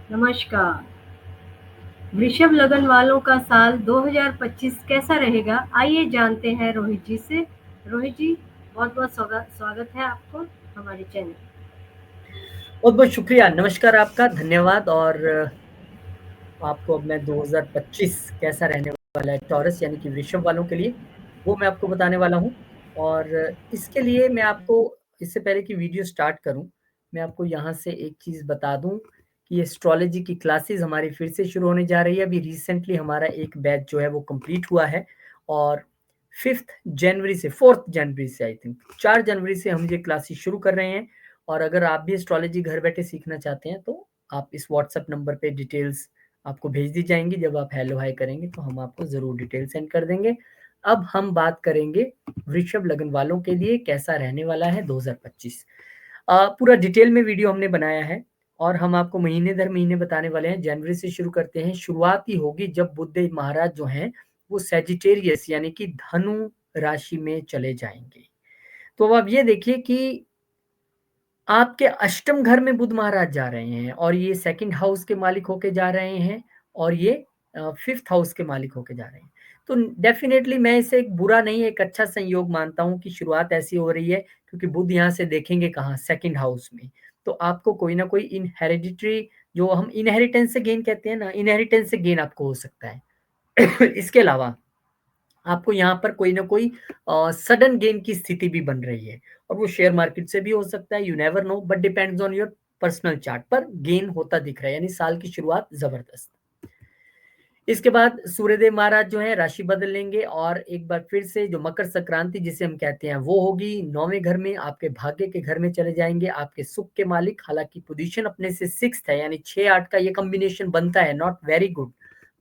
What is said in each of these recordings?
नमस्कार। वृषभ लगन वालों का साल 2025 कैसा रहेगा? आइए जानते हैं रोहित जी से। रोहित जी, बहुत-बहुत स्वागत स्वागत है आपको हमारे चैनल। बहुत बहुत शुक्रिया, नमस्कार आपका, धन्यवाद। और आपको अब मैं 2025 कैसा रहने वाला है टॉरस यानी कि वृषभ वालों के लिए, वो मैं आपको बताने वाला हूँ। और इसके लिए मैं आपको, इससे पहले कि वीडियो स्टार्ट करूँ, मैं आपको यहाँ से एक चीज़ बता दूँ कि एस्ट्रोलॉजी की क्लासेस हमारी फिर से शुरू होने जा रही है। अभी रिसेंटली हमारा एक बैच जो है वो कंप्लीट हुआ है और 5th जनवरी से 4th जनवरी से आई थिंक 4 जनवरी से हम ये क्लासेस शुरू कर रहे हैं। और अगर आप भी एस्ट्रोलॉजी घर बैठे सीखना चाहते हैं तो आप इस व्हाट्सएप नंबर पे डिटेल्स आपको भेज दी जाएंगी। जब आप हेलो हाय करेंगे तो हम आपको ज़रूर डिटेल सेंड कर देंगे। अब हम बात करेंगे वृषभ लगन वालों के लिए कैसा रहने वाला है 2025। पूरा डिटेल में वीडियो हमने बनाया है और हम आपको महीने दर महीने बताने वाले हैं। जनवरी से शुरू करते हैं। शुरुआत ही होगी जब बुध महाराज जो हैं वो सैजिटेरियस यानी कि धनु राशि में चले जाएंगे। तो अब आप ये देखिए कि आपके अष्टम घर में बुध महाराज जा रहे हैं और ये सेकंड हाउस के मालिक होके जा रहे हैं और ये 5th हाउस के मालिक होके जा रहे हैं। तो डेफिनेटली मैं इसे एक बुरा नहीं, एक अच्छा संयोग मानता हूँ कि शुरुआत ऐसी हो रही है, क्योंकि बुध यहाँ से देखेंगे कहाँ, सेकंड हाउस में। तो आपको कोई ना कोई इन हेरिडिटरी, जो हम इनहेरिटेंस से गेन कहते हैं ना, इनहेरिटेंस से गेन आपको हो सकता है। इसके अलावा आपको यहाँ पर कोई ना कोई सडन गेन की स्थिति भी बन रही है और वो शेयर मार्केट से भी हो सकता है। You never know, but depends on your personal chart. पर गेन होता दिख रहा है, यानी साल की शुरुआत जबरदस्त। इसके बाद सूर्यदेव महाराज जो है राशि बदल लेंगे और एक बार फिर से जो मकर संक्रांति जिसे हम कहते हैं वो होगी। 9वें घर में, आपके भाग्य के घर में चले जाएंगे आपके सुख के मालिक। हालांकि पोजीशन अपने से 6th है, यानी 6-8 का ये कॉम्बिनेशन बनता है, not very good,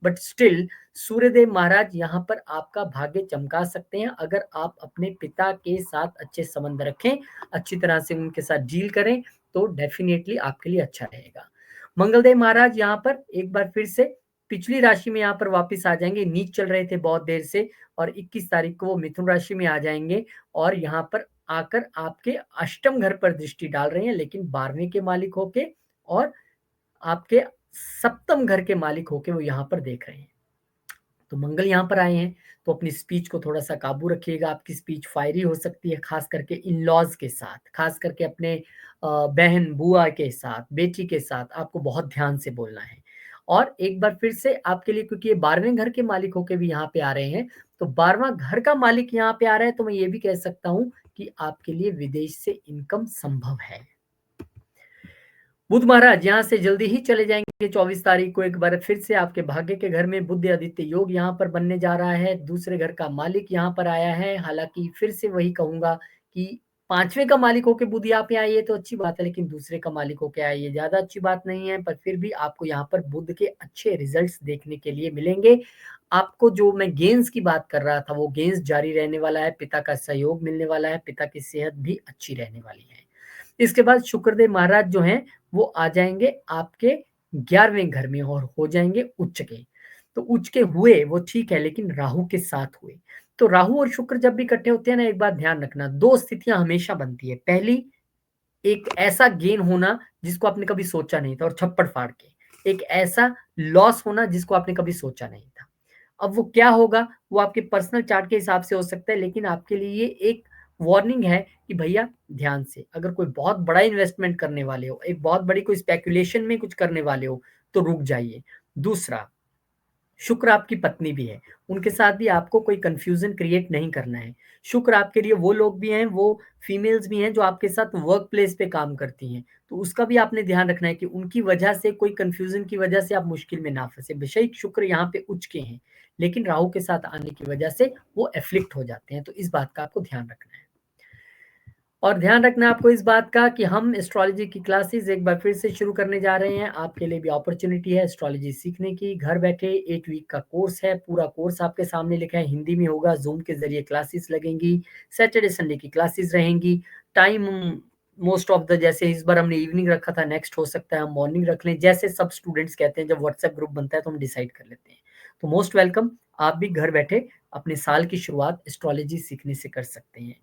but still Suryadev Maharaj यहाँ पर आपका भाग्य चमका सकते हैं अगर आप अपने पिता के साथ अच्छे संबंध रखें, अच्छी तरह से उनके साथ डील करें, तो डेफिनेटली आपके लिए अच्छा रहेगा। मंगलदेव महाराज यहाँ पर एक बार फिर से पिछली राशि में यहाँ पर वापस आ जाएंगे। नीच चल रहे थे बहुत देर से और 21 तारीख को वो मिथुन राशि में आ जाएंगे और यहाँ पर आकर आपके अष्टम घर पर दृष्टि डाल रहे हैं, लेकिन 12वें के मालिक होके और आपके सप्तम घर के मालिक होके वो यहाँ पर देख रहे हैं। तो मंगल यहाँ पर आए हैं तो अपनी स्पीच को थोड़ा सा काबू रखिएगा। आपकी स्पीच फायरी हो सकती है, खास करके इन लॉज के साथ, खास करके अपने बहन बुआ के साथ, बेटी के साथ आपको बहुत ध्यान से बोलना है। और एक बार फिर से आपके लिए, क्योंकि ये 12वें घर के मालिक होके भी यहाँ पे आ रहे हैं, तो 12वां घर का मालिक यहाँ पे आ रहा है, तो मैं ये भी कह सकता हूँ कि आपके लिए विदेश से इनकम संभव है। बुध महाराज यहाँ से जल्दी ही चले जाएंगे 24 तारीख को। एक बार फिर से आपके भाग्य के घर में बुध आदित्य योग यहाँ पर बनने जा रहा है। दूसरे घर का मालिक यहाँ पर आया है। हालांकि फिर से वही कहूंगा कि 5वें का मालिक होके बुध यहाँ पे आइए तो अच्छी बात है, लेकिन दूसरे का मालिक होके आइए ज्यादा अच्छी बात नहीं है। पर फिर भी आपको यहाँ पर बुध के अच्छे रिजल्ट्स देखने के लिए मिलेंगे। आपको जो मैं गेंस की बात कर रहा था वो गेंस जारी रहने वाला है। पिता का सहयोग मिलने वाला है, पिता की सेहत भी अच्छी रहने वाली है। इसके बाद शुक्रदेव महाराज जो हैं वो आ जाएंगे आपके 11वें घर में और हो जाएंगे उच्च के। तो उच्च के हुए वो ठीक है, लेकिन राहु के साथ हुए। तो राहु और शुक्र जब भी इकट्ठे होते हैं ना, एक बात ध्यान रखना, दो स्थितियां हमेशा बनती है। पहली, एक ऐसा गेन होना जिसको आपने कभी सोचा नहीं था और छप्पड़ फाड़ के, एक ऐसा लॉस होना जिसको आपने कभी सोचा नहीं था। अब वो क्या होगा वो आपके पर्सनल चार्ट के हिसाब से हो सकता है, लेकिन आपके लिए एक वार्निंग है कि भैया ध्यान से, अगर कोई बहुत बड़ा इन्वेस्टमेंट करने वाले हो, एक बहुत बड़ी कोई स्पेकुलेशन में कुछ करने वाले हो, तो रुक जाइए। दूसरा, शुक्र आपकी पत्नी भी है, उनके साथ भी आपको कोई कंफ्यूजन क्रिएट नहीं करना है। शुक्र आपके लिए वो लोग भी हैं, वो फीमेल्स भी हैं जो आपके साथ वर्क प्लेस पे काम करती हैं, तो उसका भी आपने ध्यान रखना है कि उनकी वजह से, कोई कंफ्यूजन की वजह से आप मुश्किल में ना फंसे। बेशक शुक्र यहाँ पे उच्च के हैं, लेकिन राहु के साथ आने की वजह से वो एफ्लिक्ट हो जाते हैं, तो इस बात का आपको ध्यान रखना है। और ध्यान रखना आपको इस बात का कि हम एस्ट्रोलॉजी की क्लासेस एक बार फिर से शुरू करने जा रहे हैं। आपके लिए भी अपॉर्चुनिटी है एस्ट्रोलॉजी सीखने की। घर बैठे 8 वीक का कोर्स है, पूरा कोर्स आपके सामने लिखा है, हिंदी में होगा, जूम के जरिए क्लासेस लगेंगी, सैटरडे संडे की क्लासेस रहेंगी। टाइम मोस्ट ऑफ द, जैसे इस बार हमने इवनिंग रखा था, नेक्स्ट हो सकता है हम मॉर्निंग रख लें, जैसे सब स्टूडेंट्स कहते हैं। जब व्हाट्सएप ग्रुप बनता है तो हम डिसाइड कर लेते हैं। तो मोस्ट वेलकम, आप भी घर बैठे अपने साल की शुरुआत एस्ट्रोलॉजी सीखने से कर सकते हैं।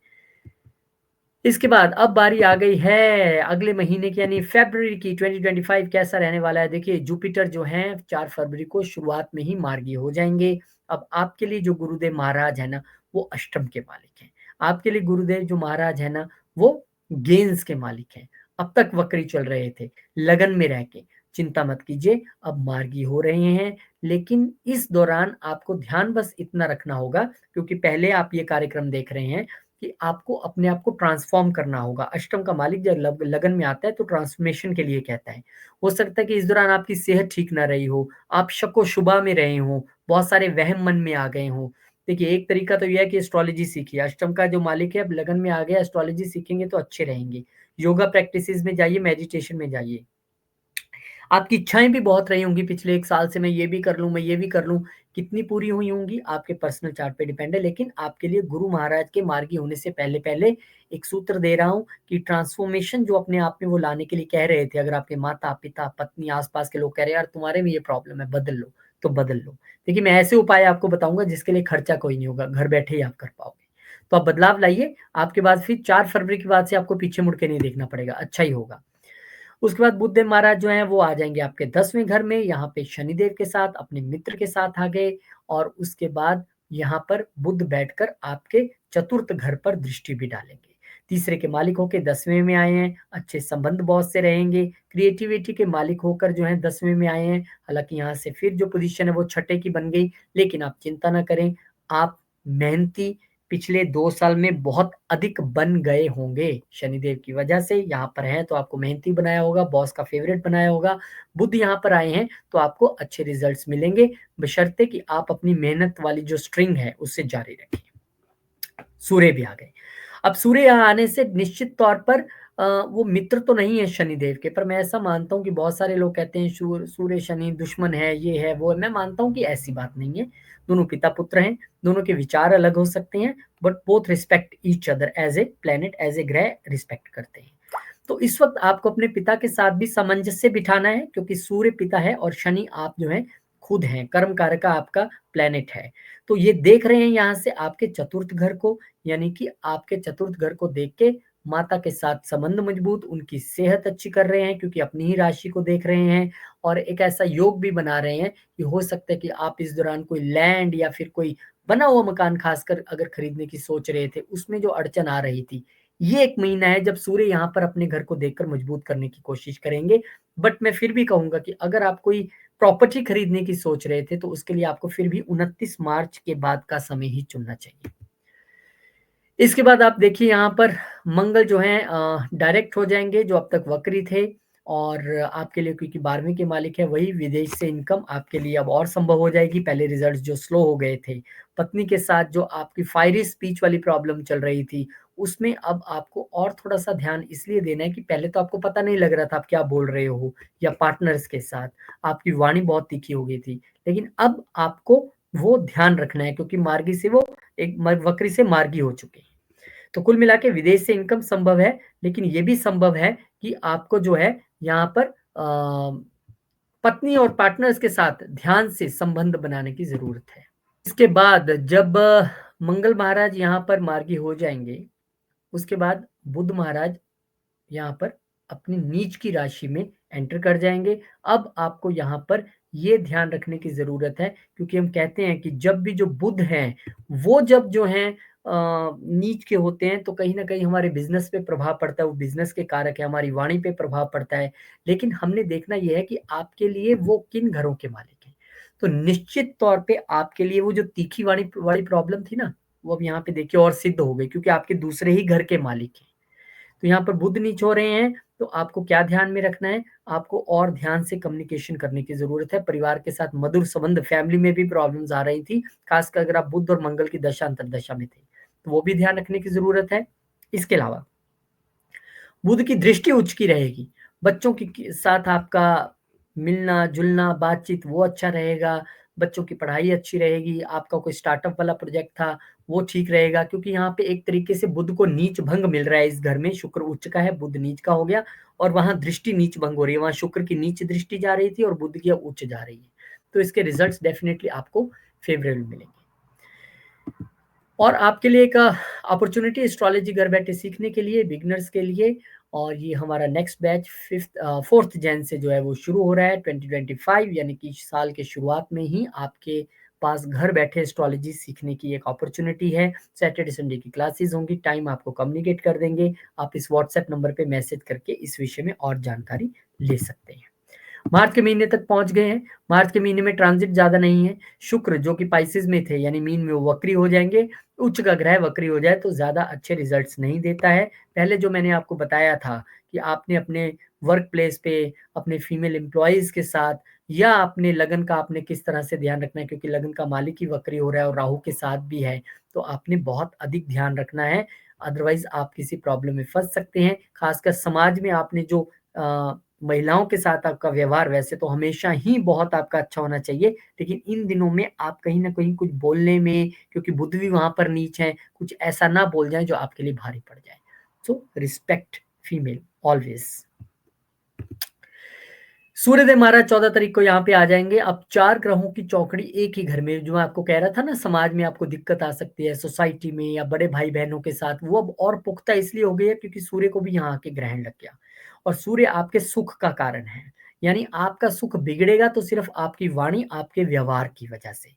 इसके बाद अब बारी आ गई है अगले महीने की यानी फरवरी की 2025 कैसा रहने वाला है। देखिए जुपिटर जो है 4 फरवरी को शुरुआत में ही मार्गी हो जाएंगे। अब आपके लिए जो गुरुदेव महाराज है ना वो अष्टम के मालिक हैं। आपके लिए गुरुदेव जो महाराज है ना वो गेंस के मालिक हैं। अब तक वक्री चल रहे थे लगन में रह के, चिंता मत कीजिए अब मार्गी हो रहे हैं। लेकिन इस दौरान आपको ध्यान बस इतना रखना होगा क्योंकि पहले आप ये कार्यक्रम देख रहे हैं कि आपको अपने आप को ट्रांसफॉर्म करना होगा। अष्टम का मालिक जब लगन में आता है तो ट्रांसफॉर्मेशन के लिए कहता है। हो सकता है कि इस दौरान आपकी सेहत ठीक ना रही हो, आप शक व शुबा में रहे हो, बहुत सारे वहम मन में आ गए हो। देखिए एक तरीका तो यह है कि एस्ट्रोलॉजी सीखिए। अष्टम का जो मालिक है अब लगन में आ गया, एस्ट्रोलॉजी सीखेंगे तो अच्छे रहेंगे। योगा प्रैक्टिसेस में जाइए, मेडिटेशन में जाइए। आपकी इच्छाएं भी बहुत रही होंगी पिछले 1 साल से, मैं ये भी कर लूँ, मैं ये भी कर लूँ। कितनी पूरी हुई होंगी आपके पर्सनल चार्ट पे डिपेंड है। लेकिन आपके लिए गुरु महाराज के मार्गी होने से पहले एक सूत्र दे रहा हूँ कि ट्रांसफॉर्मेशन जो अपने आप में वो लाने के लिए कह रहे थे, अगर आपके माता-पिता, पत्नी, आस-पास के लोग कह रहे हैं यार तुम्हारे में ये प्रॉब्लम है बदल लो, तो बदल लो। देखिए मैं ऐसे उपाय आपको बताऊँगा जिसके लिए खर्चा कोई नहीं होगा, घर बैठे ही आप कर पाओगे। तो आप बदलाव लाइए, आपके बाद फिर 4 फरवरी के बाद से आपको पीछे मुड़ के नहीं देखना पड़ेगा, अच्छा ही होगा। उसके बाद बुद्धदेव महाराज जो हैं वो आ जाएंगे आपके 10वें घर में, यहाँ पे शनिदेव के साथ अपने मित्र के साथ आ गए। और उसके बाद यहाँ पर बुध बैठकर आपके चतुर्थ घर पर दृष्टि भी डालेंगे। तीसरे के मालिक होकर 10वें में आए हैं, अच्छे संबंध बॉस से रहेंगे। क्रिएटिविटी के मालिक होकर जो है 10वें में आए हैं। हालांकि यहाँ से फिर जो पोजीशन है वो छठे की बन गई, लेकिन आप चिंता ना करें, आप मेहनती पिछले 2 साल में बहुत अधिक बन गए होंगे शनिदेव की वजह से। यहाँ पर हैं तो आपको मेहनती बनाया होगा, बॉस का फेवरेट बनाया होगा। बुध यहाँ पर आए हैं तो आपको अच्छे रिजल्ट्स मिलेंगे, बशर्ते कि आप अपनी मेहनत वाली जो स्ट्रिंग है उससे जारी रखें। सूर्य भी आ गए। अब सूर्य यहाँ आने से निश्चित तौर पर वो मित्र तो नहीं है शनिदेव के, पर मैं ऐसा मानता हूँ कि बहुत सारे लोग कहते हैं सूर्य शनि दुश्मन है, ये है वो है। मैं मानता हूँ कि ऐसी बात नहीं है। दोनों पिता पुत्र हैं, दोनों के विचार अलग हो सकते हैं, but both respect each other as a planet, as a ग्रह रिस्पेक्ट करते हैं। तो इस वक्त आपको अपने पिता के साथ भी सामंजस्य बिठाना है क्योंकि सूर्य पिता है और शनि आप जो है खुद हैं, कर्म कारक का आपका प्लेनेट है। तो ये देख रहे हैं यहाँ से आपके चतुर्थ घर को, यानी कि आपके चतुर्थ घर को देख के माता के साथ संबंध मजबूत, उनकी सेहत अच्छी कर रहे हैं क्योंकि अपनी ही राशि को देख रहे हैं। और एक ऐसा योग भी बना रहे हैं कि हो सकता है कि आप इस दौरान कोई लैंड या फिर कोई बना हुआ मकान खासकर अगर खरीदने की सोच रहे थे, उसमें जो अड़चन आ रही थी, ये एक महीना है जब सूर्य यहाँ पर अपने घर को देखकर मजबूत करने की कोशिश करेंगे। बट मैं फिर भी कहूंगा कि अगर आप कोई प्रॉपर्टी खरीदने की सोच रहे थे तो उसके लिए आपको फिर भी 29 मार्च के बाद का समय ही चुनना चाहिए। इसके बाद आप देखिए यहाँ पर मंगल जो है डायरेक्ट हो जाएंगे जो अब तक वक्री थे। और आपके लिए क्योंकि 12वें के मालिक है वही, विदेश से इनकम आपके लिए अब और संभव हो जाएगी। पहले रिजल्ट्स जो स्लो हो गए थे, पत्नी के साथ जो आपकी फायरी स्पीच वाली प्रॉब्लम चल रही थी, उसमें अब आपको और थोड़ा सा ध्यान इसलिए देना है कि पहले तो आपको पता नहीं लग रहा था आप क्या बोल रहे हो, या पार्टनर्स के साथ आपकी वाणी बहुत तीखी हो गई थी, लेकिन अब आपको वो ध्यान रखना है क्योंकि मार्गी से वो एक वक्री से मार्गी हो चुके हैं। तो कुल मिला के विदेश से इनकम संभव है, लेकिन ये भी संभव है कि आपको जो है यहाँ पर पत्नी और पार्टनर्स के साथ ध्यान से संबंध बनाने की जरूरत है। इसके बाद जब मंगल महाराज यहाँ पर मार्गी हो जाएंगे, उसके बाद बुध महाराज यहाँ पर अपनी नीच की राशि में एंटर कर जाएंगे। अब आपको यहाँ पर ये ध्यान रखने की जरूरत है क्योंकि हम कहते हैं कि जब भी जो बुध हैं वो जब जो हैं नीच के होते हैं तो कहीं ना कहीं हमारे बिजनेस पे प्रभाव पड़ता है, वो बिजनेस के कारक है, हमारी वाणी पे प्रभाव पड़ता है। लेकिन हमने देखना यह है कि आपके लिए वो किन घरों के मालिक हैं। तो निश्चित तौर पे आपके लिए वो जो तीखी वाणी वाली प्रॉब्लम थी ना, वो अब यहाँ पे देखिए और सिद्ध हो गई क्योंकि आपके दूसरे ही घर के मालिक हैं। तो यहाँ पर बुध नीच हो रहे हैं तो आपको क्या ध्यान में रखना है, आपको और ध्यान से कम्युनिकेशन करने की जरूरत है। परिवार के साथ मधुर संबंध, फैमिली में भी प्रॉब्लम्स आ रही थी, खासकर अगर आप बुध और मंगल की दशा अंतरदशा में थे तो वो भी ध्यान रखने की जरूरत है। इसके अलावा बुध की दृष्टि उच्च की रहेगी, बच्चों के साथ आपका मिलना जुलना बातचीत वो अच्छा रहेगा, बच्चों की पढ़ाई अच्छी रहेगी, आपका कोई स्टार्टअप वाला प्रोजेक्ट था वो ठीक रहेगा क्योंकि यहाँ पे एक तरीके से बुध को नीच भंग मिल रहा है। इस घर में शुक्र उच्च का है, बुध नीच का हो गया और वहां दृष्टि नीच भंग हो रही है, वहां शुक्र की नीच दृष्टि जा रही थी और बुध की अब उच्च जा रही है। तो इसके रिजल्ट्स डेफिनेटली आपको फेवरेबल मिलेंगे। और आपके लिए एक अपॉर्चुनिटी एस्ट्रोलॉजी घर बैठे सीखने के लिए बिगिनर्स के लिए। और ये हमारा नेक्स्ट बैच 4th जैन से जो है वो शुरू हो रहा है 2025, यानी कि साल के शुरुआत में ही आपके पास घर बैठे एस्ट्रोलॉजी सीखने की एक अपॉर्चुनिटी है। सैटरडे संडे की क्लासेस होंगी, टाइम आपको कम्युनिकेट कर देंगे। आप इस व्हाट्सएप नंबर पे मैसेज करके इस विषय में और जानकारी ले सकते हैं। मार्च के महीने तक पहुंच गए हैं। मार्च के महीने में ट्रांजिट ज्यादा नहीं है। शुक्र जो कि पाइसेस में थे यानी मीन में वो वक्री हो जाएंगे। उच्च का ग्रह वक्री हो जाए तो ज्यादा अच्छे रिजल्ट्स नहीं देता है। पहले जो मैंने आपको बताया था कि आपने अपने वर्क प्लेस पे अपने फीमेल एम्प्लॉयज के साथ या अपने लगन का आपने किस तरह से ध्यान रखना है, क्योंकि लगन का मालिक ही वक्री हो रहा है और राहु के साथ भी है, तो आपने बहुत अधिक ध्यान रखना है। अदरवाइज आप किसी प्रॉब्लम में फंस सकते हैं। खासकर समाज में आपने जो महिलाओं के साथ आपका व्यवहार वैसे तो हमेशा ही बहुत आपका अच्छा होना चाहिए, लेकिन इन दिनों में आप कहीं ना कहीं कुछ बोलने में, क्योंकि बुध भी वहां पर नीच है, कुछ ऐसा ना बोल जाए जो आपके लिए भारी पड़ जाए। So respect female always. Suryadev Maharaj 14 तारीख को यहाँ पे आ जाएंगे। अब 4 ग्रहों की चौकड़ी एक ही घर में, जो मैं आपको कह रहा था ना समाज में आपको दिक्कत आ सकती है सोसाइटी में या बड़े भाई बहनों के साथ, वो अब और पुख्ता इसलिए हो गई है क्योंकि सूर्य को भी यहाँ आके ग्रहण लग गया। और सूर्य आपके सुख का कारण है, यानी आपका सुख बिगड़ेगा तो सिर्फ आपकी वाणी आपके व्यवहार की वजह से,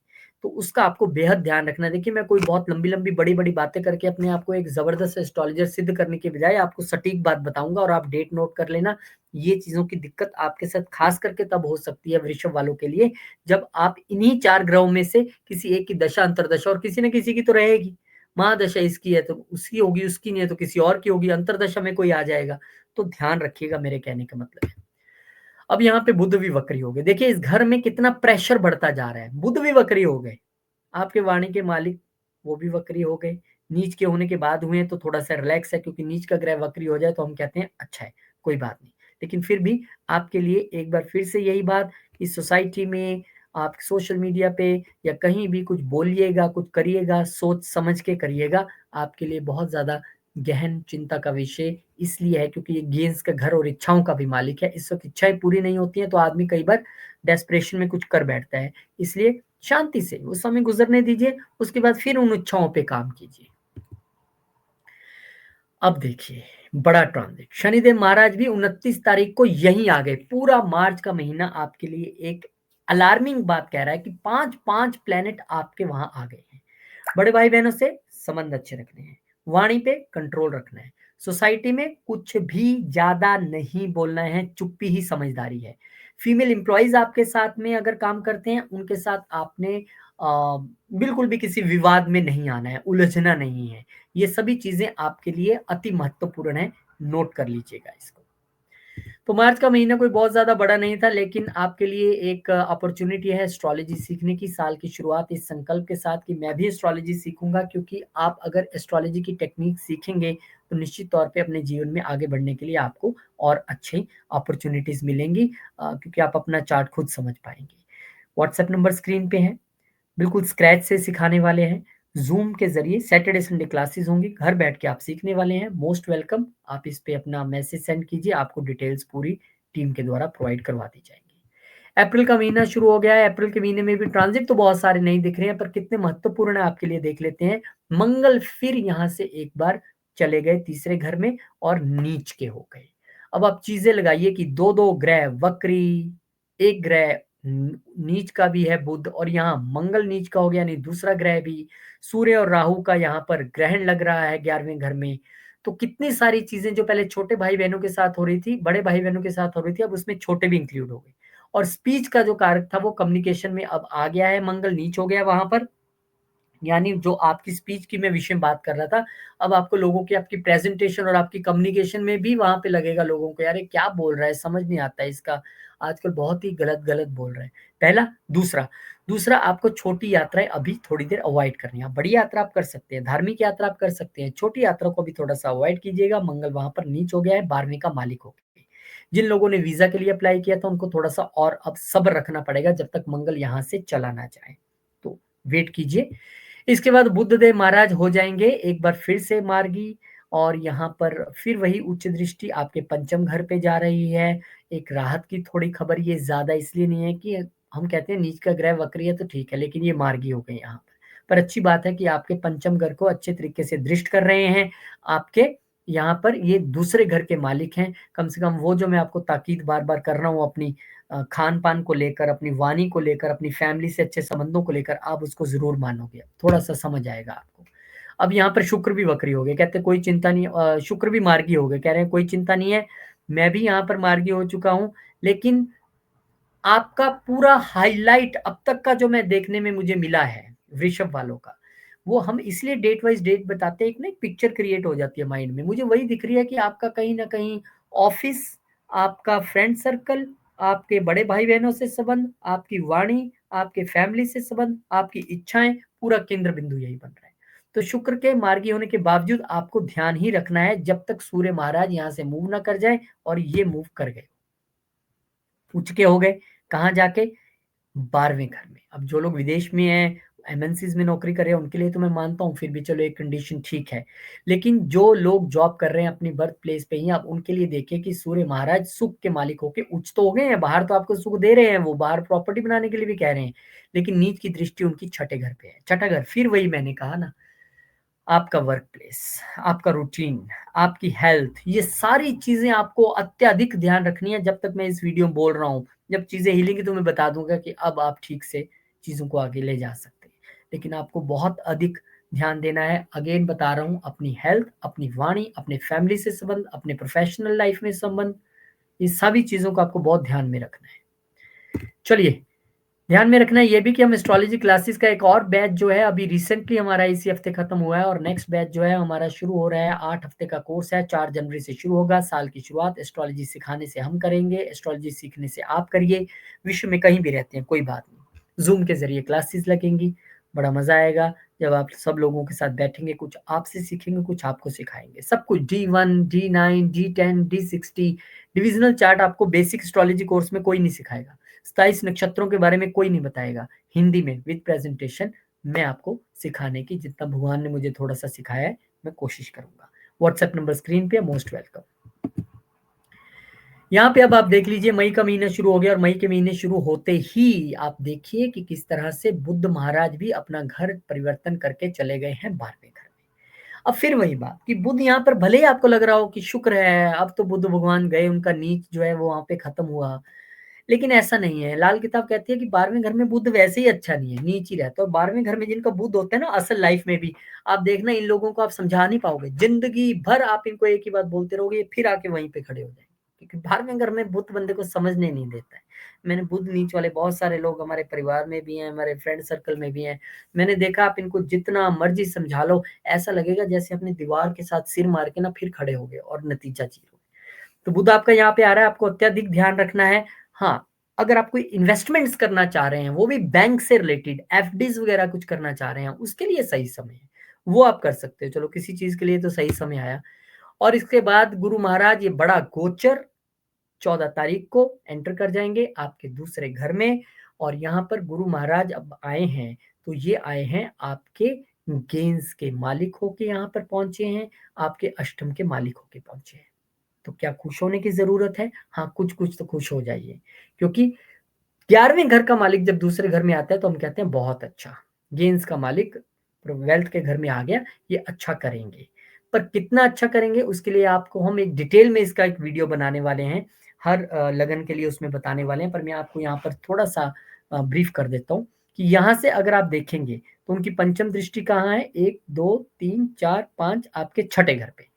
तो उसका आपको बेहद ध्यान रखना है। देखिए मैं कोई बहुत लंबी लंबी बड़ी बड़ी बातें करके अपने आप को एक जबरदस्त एस्ट्रोलॉजर सिद्ध करने के बजाय आपको सटीक बात बताऊंगा, और आप डेट नोट कर लेना। ये चीजों की दिक्कत आपके साथ खास करके तब हो सकती है वृषभ वालों के लिए, जब आप इन्हीं 4 ग्रहों में से किसी एक की दशा अंतरदशा, और किसी न किसी की तो रहेगी, महादशा इसकी है तो उसकी होगी, उसकी नहीं है तो किसी और की होगी, अंतरदशा में कोई आ जाएगा। तो ध्यान रखिएगा, मेरे कहने का मतलब है। अब यहाँ पे बुध भी वक्री हो गए। देखिए इस घर में कितना प्रेशर बढ़ता जा रहा है। बुध भी वक्री हो गए, आपके वाणी के मालिक वो भी वक्री हो गए। नीच के होने के बाद हुए तो थोड़ा सा रिलैक्स है, क्योंकि नीच का ग्रह वक्री हो जाए तो हम कहते हैं अच्छा है, कोई बात नहीं। लेकिन फिर भी आपके लिए एक बार फिर से यही बात, इस सोसाइटी में आप सोशल मीडिया पे या कहीं भी कुछ बोलिएगा कुछ करिएगा सोच समझ के करिएगा। आपके लिए बहुत ज्यादा गहन चिंता का विषय इसलिए है क्योंकि ये गेंस का घर और इच्छाओं का भी मालिक है। इस वक्त इच्छाएं पूरी नहीं होती हैं तो आदमी कई बार डेस्परेशन में कुछ कर बैठता है। इसलिए शांति से उस समय गुजरने दीजिए, उसके बाद फिर उन इच्छाओं पे काम कीजिए। अब देखिए बड़ा ट्रांजिट, शनिदेव महाराज भी 29 तारीख को यहीं आ गए। पूरा मार्च का महीना आपके लिए एक अलार्मिंग बात कह रहा है कि 5 प्लेनेट आपके वहां आ गए हैं। बड़े भाई बहनों से संबंध अच्छे रखने हैं, वाणी पे कंट्रोल रखना है, सोसाइटी में कुछ भी ज्यादा नहीं बोलना है, चुप्पी ही समझदारी है। फीमेल एम्प्लॉयज आपके साथ में अगर काम करते हैं उनके साथ आपने बिल्कुल भी किसी विवाद में नहीं आना है, उलझना नहीं है। ये सभी चीजें आपके लिए अति महत्वपूर्ण है, नोट कर लीजिएगा इसको। तो मार्च का महीना कोई बहुत ज्यादा बड़ा नहीं था, लेकिन आपके लिए एक अपॉर्चुनिटी है एस्ट्रोलॉजी सीखने की। साल की शुरुआत इस संकल्प के साथ कि मैं भी एस्ट्रोलॉजी सीखूंगा, क्योंकि आप अगर एस्ट्रोलॉजी की टेक्निक सीखेंगे तो निश्चित तौर पे अपने जीवन में आगे बढ़ने के लिए आपको और अच्छी अपॉर्चुनिटीज मिलेंगी, क्योंकि आप अपना चार्ट खुद समझ पाएंगे। व्हाट्सएप नंबर स्क्रीन पे है, बिल्कुल स्क्रैच से सिखाने वाले हैं। जूम के जरिए सैटरडे संडे क्लासेस होंगी, घर बैठ के आप सीखने वाले हैं। मोस्ट वेलकम, आप इस पे अपना मैसेज सेंड कीजिए, आपको डिटेल्स पूरी टीम के द्वारा प्रोवाइड करवा दी जाएंगी। अप्रैल का महीना शुरू हो गया है। अप्रैल के महीने में भी ट्रांजिट तो बहुत सारे नहीं दिख रहे हैं, पर कितने महत्वपूर्ण है आपके लिए देख लेते हैं। मंगल फिर यहाँ से एक बार चले गए तीसरे घर में और नीच के हो गए। अब आप चीजें लगाइए कि दो दो ग्रह वक्री, एक ग्रह नीच का भी है बुध, और यहाँ मंगल नीच का हो गया, यानी दूसरा ग्रह भी। सूर्य और राहु का यहाँ पर ग्रहण लग रहा है 11वें घर में। तो कितनी सारी चीजें जो पहले छोटे भाई बहनों के साथ हो रही थी, बड़े भाई बहनों के साथ हो रही थी, अब उसमें छोटे भी इंक्लूड हो गए। और स्पीच का जो कारक था वो कम्युनिकेशन में अब आ गया है, मंगल नीच हो गया वहां पर। यानी जो आपकी स्पीच की मैं विषय में बात कर रहा था, अब आपको लोगों की आपकी प्रेजेंटेशन और आपकी कम्युनिकेशन में भी वहां पे लगेगा लोगों को, यार ये क्या बोल रहा है, समझ नहीं आता है इसका, आजकल बहुत ही गलत गलत बोल रहे हैं। पहला। दूसरा दूसरा आपको छोटी यात्राएं अभी थोड़ी देर अवॉइड करनी है। बड़ी यात्रा आप कर सकते हैं, धार्मिक यात्रा आप कर सकते हैं, छोटी यात्रा को भी थोड़ा सा अवॉइड कीजिएगा। मंगल वहां पर नीच हो गया है, 12वें का मालिक हो गया। जिन लोगों ने वीजा के लिए अप्लाई किया था उनको थोड़ा सा और अब सब्र रखना पड़ेगा जब तक मंगल यहाँ से चला ना जाए, तो वेट कीजिए। इसके बाद बुद्धदेव महाराज हो जाएंगे एक बार फिर से मार्गी, और यहाँ पर फिर वही उच्च दृष्टि आपके पंचम घर पे जा रही है। एक राहत की थोड़ी खबर, ये ज्यादा इसलिए नहीं है कि हम कहते हैं नीच का ग्रह वक्री है तो ठीक है, लेकिन ये मार्गी हो गए यहाँ पर। पर अच्छी बात है कि आपके पंचम घर को अच्छे तरीके से दृष्ट कर रहे हैं। आपके यहाँ पर ये दूसरे घर के मालिक हैं। कम से कम वो जो मैं आपको ताकीद बार-बार कर रहा हूँ अपनी खान-पान को लेकर, अपनी वाणी को लेकर, अपनी फैमिली से अच्छे संबंधों को लेकर, आप उसको ज़रूर मानोगे। थोड़ा-सा समझ आएगा आपको। अब यहाँ पर शुक्र भी वक्री हो गए, कहते हैं कोई चिंता नहीं, शुक्र भी मार्गी हो गए, कह रहे हैं कोई चिंता नहीं है, मैं भी यहाँ पर मार्गी हो चुका हूँ, लेकिन आपका पूरा हाइलाइट अब तक का जो मैं देखने में मुझे मिला है वृषभ वालों का, वो हम इसलिए डेट वाइज डेट बताते हैं, एक ना एक पिक्चर क्रिएट हो जाती है माइंड में। मुझे वही दिख रही है कि आपका कहीं न कहीं ऑफ़िस, आपका फ्रेंड सर्कल, आपके बड़े भाई-बहनों से संबंध, आपकी वाणी, आपके फैमिली से संबंध, आपकी इच्छाएँ, पूरा केंद्र बिंदु यही बन रहा है। तो शुक्र के मार्गी होने के बावजूद आपको ध्यान ही रखना है जब तक सूर्य महाराज यहाँ से मूव ना कर जाए, और ये मूव कर गए। पूछ के हो गए, कहाँ जाके? 12वें घर में। अब जो लोग विदेश में हैं, एमएनसीज़ में नौकरी कर रहे हैं, उनके लिए तो मैं मानता हूँ फिर भी चलो एक कंडीशन ठीक है। लेकिन जो लोग जॉब कर रहे हैं अपनी बर्थ प्लेस पे ही, आप उनके लिए देखिए कि सूर्य महाराज सुख के मालिक होके उच्च तो हो गए हैं, बाहर तो आपको सुख दे रहे हैं, वो बाहर प्रॉपर्टी बनाने के लिए भी कह रहे हैं, लेकिन नीच की दृष्टि उनकी छठे घर पे है। छठा घर, फिर वही मैंने कहा ना, आपका वर्क प्लेस, आपका रूटीन, आपकी हेल्थ, ये सारी चीज़ें आपको अत्यधिक ध्यान रखनी है। जब तक मैं इस वीडियो में बोल रहा हूँ, जब चीज़ें हिलेंगी तो मैं बता दूँगा कि अब आप ठीक से चीज़ों को आगे ले जा सकते हैं। लेकिन आपको बहुत अधिक ध्यान देना है, अगेन बता रहा हूँ, अपनी हेल्थ, अपनी वाणी, अपने फैमिली से संबंध, अपने प्रोफ़ेशनल लाइफ़ में संबंध, ये सभी चीज़ों को आपको बहुत ध्यान में रखना है। चलिए, ध्यान में रखना है ये भी कि हम एस्ट्रोलॉजी क्लासेस का एक और बैच जो है अभी रिसेंटली हमारा इसी हफ्ते खत्म हुआ है, और नेक्स्ट बैच जो है हमारा शुरू हो रहा है। 8 हफ्ते का कोर्स है, 4 जनवरी से शुरू होगा। साल की शुरुआत एस्ट्रोलॉजी सिखाने से हम करेंगे, एस्ट्रोलॉजी सीखने से आप करिए। विश्व में कहीं भी रहते हैं कोई बात नहीं, ज़ूम के ज़रिए क्लासेस लगेंगी, बड़ा मज़ा आएगा जब आप सब लोगों के साथ बैठेंगे, कुछ आपसे सीखेंगे, कुछ आपको सिखाएँगे। सब कुछ D1, D9, D10, D60 divisional chart आपको बेसिक एस्ट्रोलॉजी कोर्स में कोई नहीं सिखाएगा। 27 नक्षत्रों के बारे में कोई नहीं बताएगा। हिंदी में विद प्रेजेंटेशन मैं आपको सिखाने की, जितना भगवान ने मुझे थोड़ा-सा सिखाया है, मैं कोशिश करूँगा। व्हाट्सएप नंबर स्क्रीन पे है, मोस्ट वेलकम। यहाँ पे अब आप देख लीजिए, मई का महीना शुरू हो गया, और मई के महीने शुरू होते ही आप देखिए कि किस तरह से बुध महाराज भी अपना घर परिवर्तन करके चले गए हैं 12वें घर में। अब फिर वही बात कि बुध यहाँ पर भले ही आपको लग रहा हो कि शुक्र है, अब तो बुध भगवान गए, उनका नीच जो है वो वहाँ पे खत्म हुआ। लेकिन ऐसा नहीं है। लाल किताब कहती है कि 12वें घर में बुध वैसे ही अच्छा नहीं है, नीच ही रहता है, और 12वें घर में जिनका बुध होता है ना असल लाइफ में भी, आप देखना इन लोगों को आप समझा नहीं पाओगे। ज़िंदगी भर आप इनको एक ही बात बोलते रहोगे, ये फिर आके वहीं पे खड़े हो जाएँगे। क्योंकि 12वें घर में बुध बंदे को समझने नहीं देता है। मैंने बुध नीच वाले बहुत सारे लोग हमारे परिवार में भी हैं, हमारे फ्रेंड सर्कल में भी हैं। मैंने देखा आप इनको जितना मर्ज़ी समझा लो, ऐसा लगेगा जैसे अपनी दीवार के साथ सिर मार के ना फिर खड़े हो गए और नतीजा ज़ीरो। तो बुध आपका यहाँ पे आ रहा है, आपको अत्यधिक ध्यान रखना है। हाँ, अगर आप कोई इन्वेस्टमेंट्स करना चाह रहे हैं, वो भी बैंक से रिलेटेड एफडीज़ वगैरह कुछ करना चाह रहे हैं, उसके लिए सही समय है। वो आप कर सकते हो। चलो किसी चीज़ के लिए तो सही समय आया। और इसके बाद गुरु महाराज ये बड़ा गोचर 14 तारीख को एंटर कर जाएँगे आपके दूसरे घर में, और यहाँ पर गुरु महाराज अब आए हैं, तो ये आए हैं आपके गेंस के मालिक होके यहाँ पर पहुँचे हैं, आपके अष्टम के मालिक होके पहुँचे हैं। तो क्या खुश होने की ज़रूरत है? हाँ, कुछ-कुछ तो खुश हो जाइए, क्योंकि 11वें घर का मालिक जब दूसरे घर में आता है तो हम कहते हैं बहुत अच्छा। गेंस का मालिक वेल्थ के घर में आ गया, ये अच्छा करेंगे। पर कितना अच्छा करेंगे उसके लिए आपको हम एक डिटेल में इसका एक वीडियो बनाने वाले हैं। हर लगन के लिए उसमें बताने वाले हैं, पर मैं आपको यहाँ पर थोड़ा-सा ब्रीफ कर देता हूँ कि यहाँ से अगर आप देखेंगे तो उनकी पंचम दृष्टि कहाँ है? 1, 2, 3, 4, 5 आपके छठे घर पे।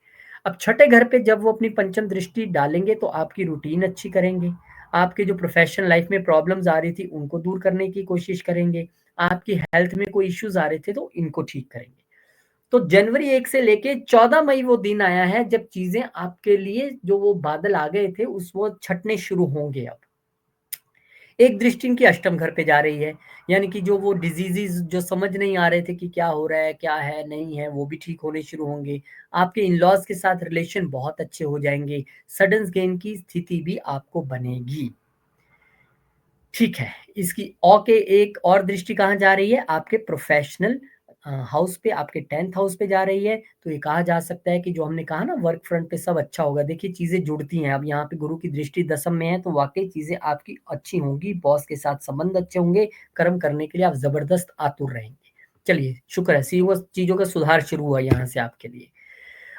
अब छठे घर पे जब वो अपनी पंचम दृष्टि डालेंगे तो आपकी रूटीन अच्छी करेंगे। आपके जो प्रोफ़ेशनल लाइफ़ में प्रॉब्लम्स आ रही थी उनको दूर करने की कोशिश करेंगे। आपकी हेल्थ में कोई इश्यूज़ आ रहे थे तो इनको ठीक करेंगे। तो जनवरी 1 से लेके 14 मई वो दिन आया है जब चीज़ें आपके लिए जो वो बादल आ गए थे उस वो छँटने शुरू होंगे अब। एक दृष्टि इनकी अष्टम घर पे जा रही है, यानी कि जो वो डिजीज़ेज़ जो समझ नहीं आ रहे थे कि क्या हो रहा है, क्या है, नहीं है, वो भी ठीक होने शुरू होंगे। आपके इन-लॉज़ के साथ रिलेशन बहुत अच्छे हो जाएँगे। सडन गेन की स्थिति भी आपको बनेगी। ठीक है, इसकी के एक और दृष्टि कहाँ जा रही है? आपके प्रोफ़ेशनल हाउस पे, आपके 10th हाउस पे जा रही है। तो ये कहा जा सकता है कि जो हमने कहा ना वर्क फ्रंट पे सब अच्छा होगा। देखिए चीज़ें जुड़ती हैं। अब यहाँ पे गुरु की दृष्टि दसम में है तो वाक़ई चीज़ें आपकी अच्छी होंगी, बॉस के साथ संबंध अच्छे होंगे, कर्म करने के लिए आप ज़बरदस्त आतुर रहेंगे। चलिए शुक्र है, चीजों का सुधार शुरू हुआ यहाँ से आपके लिए।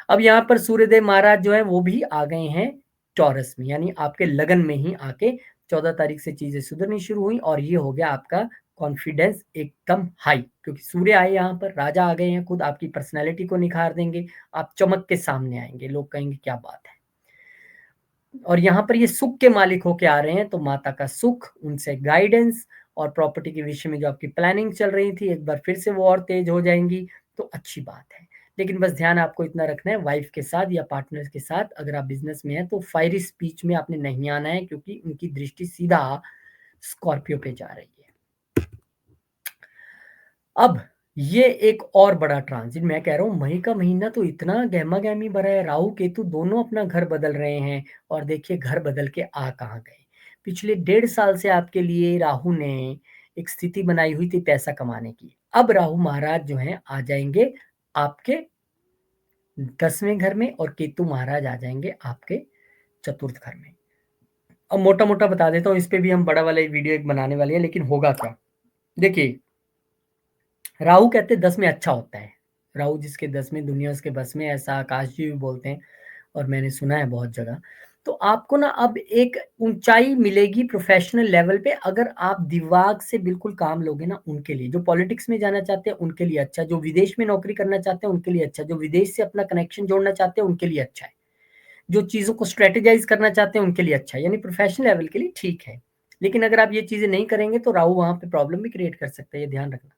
अब यहाँ पर सूर्यदेव महाराज जो है वो भी आ गए हैं टॉरस में, यानी आपके लगन में ही आके 14 तारीख से चीजें सुधरनी शुरू हुई और ये हो गया आपका कॉन्फिडेंस एकदम हाई, क्योंकि सूर्य आए यहाँ पर, राजा आ गए हैं, खुद आपकी पर्सनैलिटी को निखार देंगे, आप चमक के सामने आएंगे, लोग कहेंगे क्या बात है। और यहाँ पर ये सुख के मालिक होके आ रहे हैं, तो माता का सुख, उनसे गाइडेंस और प्रॉपर्टी के विषय में जो आपकी प्लानिंग चल रही थी एक बार फिर से वो और तेज हो जाएंगी, तो अच्छी बात है। लेकिन बस ध्यान आपको इतना रखना है, वाइफ के साथ या पार्टनर के साथ अगर आप बिजनेस में हैं तो फायरी स्पीच में आपने नहीं आना है, क्योंकि उनकी दृष्टि सीधा स्कॉर्पियो पे जा रही है। अब ये एक और बड़ा ट्रांजिट, मैं कह रहा हूँ मई का महीना तो इतना गहमा गहमी भरा है, राहु केतु दोनों अपना घर बदल रहे हैं, और देखिए घर बदल के आ कहाँ गए। पिछले 1.5 साल से आपके लिए राहु ने एक स्थिति बनाई हुई थी पैसा कमाने की, अब राहु महाराज जो हैं आ जाएंगे आपके 10वें घर में, और केतु महाराज आ जाएंगे आपके चतुर्थ घर में। अब मोटा मोटा बता देता हूँ, इस पे भी हम बड़ा वाला वीडियो एक बनाने वाले हैं, लेकिन होगा क्या, देखिए राहु कहते 10 में अच्छा होता है, राहु जिसके 10 में दुनिया उसके बस में, ऐसा आकाश जी भी बोलते हैं और मैंने सुना है बहुत जगह। तो आपको ना अब एक ऊंचाई मिलेगी प्रोफेशनल लेवल पे, अगर आप दिमाग से बिल्कुल काम लोगे ना, उनके लिए जो पॉलिटिक्स में जाना चाहते हैं उनके लिए अच्छा, जो विदेश में नौकरी करना चाहते हैं उनके लिए अच्छा, जो विदेश से अपना कनेक्शन जोड़ना चाहते हैं उनके लिए अच्छा है, जो चीजों को स्ट्रेटेजाइज करना चाहते हैं उनके लिए अच्छा है, यानी प्रोफेशनल लेवल के लिए ठीक है। लेकिन अगर आप ये चीजें नहीं करेंगे तो राहु वहां पे प्रॉब्लम भी क्रिएट कर सकता है, ये ध्यान रखना।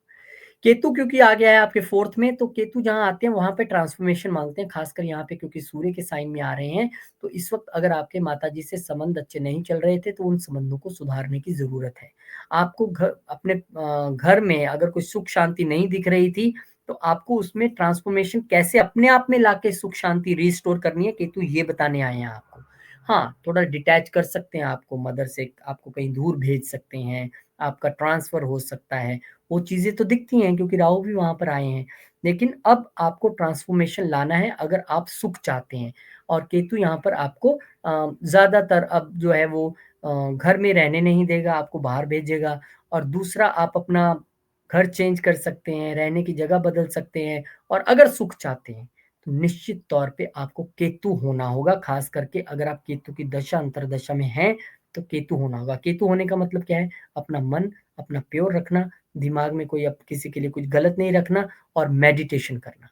केतु क्योंकि आ गया है आपके 4th में, तो केतु जहां आते हैं वहां पे ट्रांसफॉर्मेशन मांगते हैं, खासकर यहाँ पे क्योंकि सूर्य के साइन में आ रहे हैं। तो इस वक्त अगर आपके माताजी से संबंध अच्छे नहीं चल रहे थे तो उन संबंधों को सुधारने की जरूरत है। आपको अपने घर में अगर कोई सुख शांति नहीं दिख रही थी, तो आपको उसमें ट्रांसफॉर्मेशन कैसे अपने आप में लाके सुख शांति रिस्टोर करनी है, केतु ये बताने आए हैं आपको। हाँ, थोड़ा डिटैच कर सकते हैं आपको मदर से, आपको कहीं दूर भेज सकते हैं, आपका ट्रांसफर हो सकता है, वो चीजें तो दिखती हैं क्योंकि राहु भी वहां पर आए हैं। लेकिन अब आपको ट्रांसफॉर्मेशन लाना है अगर आप सुख चाहते हैं, और केतु यहाँ पर आपको ज्यादातर अब जो है वो घर में रहने नहीं देगा, आपको बाहर भेजेगा। और दूसरा, आप अपना घर चेंज कर सकते हैं, रहने की जगह बदल सकते हैं, और अगर सुख चाहते हैं तो निश्चित तौर पे आपको केतु होना होगा, खास करके अगर आप केतु की दशा अंतरदशा में हैं तो केतु होना होगा। केतु होने का मतलब क्या है, अपना मन अपना प्योर रखना, दिमाग में कोई अब किसी के लिए कुछ गलत नहीं रखना, और मेडिटेशन करना,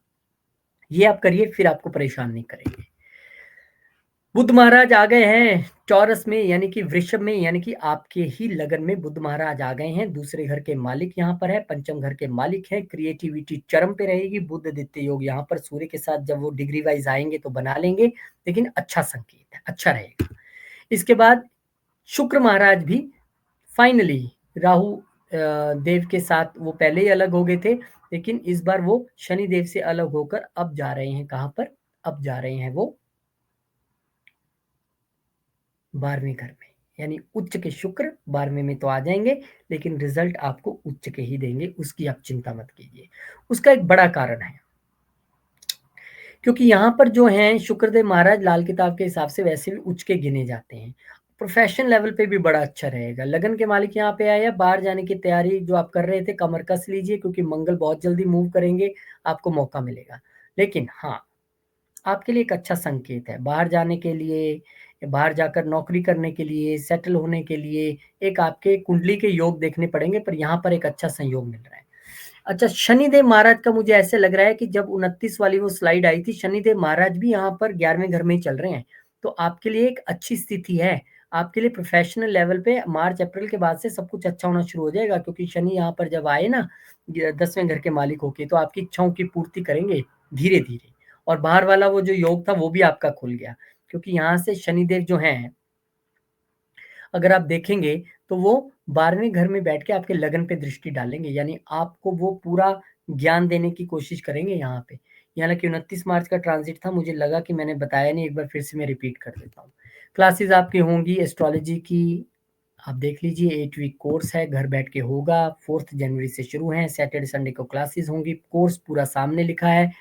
ये आप करिए, फिर आपको परेशान नहीं करेंगे। बुध महाराज आ गए हैं टॉरस में, यानी कि वृषभ में, यानी कि आपके ही लगन में बुध महाराज आ गए हैं। दूसरे घर के मालिक यहाँ पर है, पंचम घर के मालिक है, क्रिएटिविटी चरम पे रहेगी। बुध आदित्य योग यहाँ पर सूर्य के साथ जब वो डिग्री वाइज आएंगे तो बना लेंगे, लेकिन अच्छा संकेत है, अच्छा रहेगा। इसके बाद शुक्र महाराज भी फाइनली राहु देव के साथ, वो पहले ही अलग हो गए थे, लेकिन इस बार वो शनि देव से अलग होकर अब जा रहे हैं कहां पर, अब जा रहे हैं वो 12वें घर में, यानी उच्च के शुक्र 12वें में तो आ जाएंगे, लेकिन रिजल्ट आपको उच्च के ही देंगे, उसकी आप चिंता मत कीजिए। उसका एक बड़ा कारण है, क्योंकि यहाँ पर जो हैं शुक्रदेव महाराज लाल किताब के हिसाब से वैसे भी उच्च के गिने जाते हैं, प्रोफेशनल लेवल पे भी बड़ा अच्छा रहेगा। लगन के मालिक यहाँ पे आया, बाहर जाने की तैयारी जो आप कर रहे थे कमर कस लीजिए, क्योंकि मंगल बहुत जल्दी मूव करेंगे, आपको मौका मिलेगा। लेकिन हाँ, आपके लिए एक अच्छा संकेत है, बाहर जाने के लिए, बाहर जाकर नौकरी करने के लिए, सेटल होने के लिए एक आपके कुंडली के योग देखने पड़ेंगे, पर यहाँ पर एक अच्छा संयोग मिल रहा है। अच्छा, शनिदेव महाराज का मुझे ऐसे लग रहा है कि जब 29 वाली वो स्लाइड आई थी, शनिदेव महाराज भी यहाँ पर 11वें घर में ही चल रहे हैं, तो आपके लिए एक अच्छी स्थिति है। आपके लिए प्रोफेशनल लेवल पे मार्च अप्रैल के बाद से सब कुछ अच्छा होना शुरू हो जाएगा, क्योंकि शनि यहाँ पर जब आए ना 10वें घर के मालिक होके, तो आपकी इच्छाओं की पूर्ति करेंगे धीरे धीरे। और बाहर वाला वो जो योग था वो भी आपका खुल गया, क्योंकि यहाँ से शनिदेव जो हैं, अगर आप देखेंगे तो वो 12वें घर में बैठ के आपके लगन पे दृष्टि डालेंगे, यानी आपको वो पूरा ज्ञान देने की कोशिश करेंगे यहाँ पे। हालांकि 29 मार्च का ट्रांजिट था, मुझे लगा कि मैंने बताया नहीं, एक बार फिर से मैं रिपीट कर देता हूँ। क्लासेस आपकी होंगी एस्ट्रोलॉजी की, आप देख लीजिए 8 वीक कोर्स है, घर बैठ के होगा, 4 जनवरी से शुरू है, सैटरडे संडे को क्लासेस होंगी, कोर्स पूरा सामने लिखा है,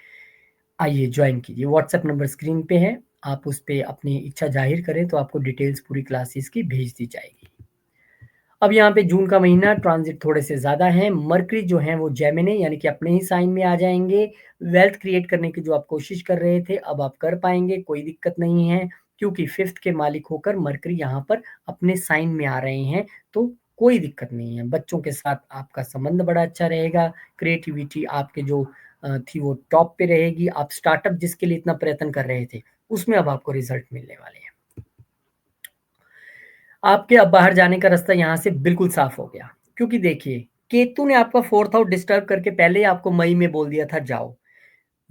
आइए ज्वाइन कीजिए। व्हाट्सएप नंबर स्क्रीन पे है, आप उस पर अपनी इच्छा जाहिर करें तो आपको डिटेल्स पूरी क्लासेस की भेज दी जाएगी। अब यहाँ पे जून का महीना ट्रांजिट थोड़े से ज़्यादा है। मरकरी जो है वो जेमिनी यानी कि अपने ही साइन में आ जाएँगे। वेल्थ क्रिएट करने की जो आप कोशिश कर रहे थे, अब आप कर पाएँगे, कोई दिक्कत नहीं है, क्योंकि 5th के मालिक होकर मरकरी यहाँ पर अपने साइन में आ रहे हैं, तो कोई दिक्कत नहीं है। बच्चों के साथ आपका संबंध बड़ा अच्छा रहेगा, क्रिएटिविटी आपके जो थी वो टॉप पे रहेगी। आप स्टार्टअप जिसके लिए इतना प्रयत्न कर रहे थे, उसमें अब आपको रिज़ल्ट मिलने वाले हैं। आपके अब बाहर जाने का रास्ता यहाँ से बिल्कुल साफ हो गया, क्योंकि देखिए केतु ने आपका 4th हाउस डिस्टर्ब करके पहले ही आपको मई में बोल दिया था जाओ।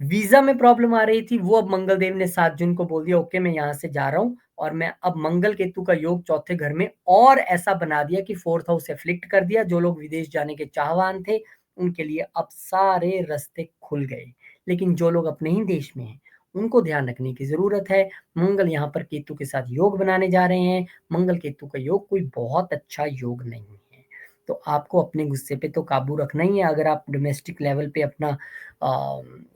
वीज़ा में प्रॉब्लम आ रही थी, वो अब मंगल देव ने 7 जून को बोल दिया ओके मैं यहाँ से जा रहा हूँ, और मैं अब मंगल केतु का योग चौथे घर में और ऐसा बना दिया कि 4th हाउस एफ्लिक्ट कर दिया। जो लोग विदेश जाने के चाहवान थे, उनके लिए अब सारे रास्ते खुल गए। लेकिन जो लोग अपने ही देश में हैं, उनको ध्यान रखने की ज़रूरत है। मंगल यहाँ पर केतु के साथ योग बनाने जा रहे हैं। मंगल केतु का योग कोई बहुत अच्छा योग नहीं है। तो आपको अपने गुस्से पे तो काबू रखना ही है। अगर आप डोमेस्टिक लेवल पे अपना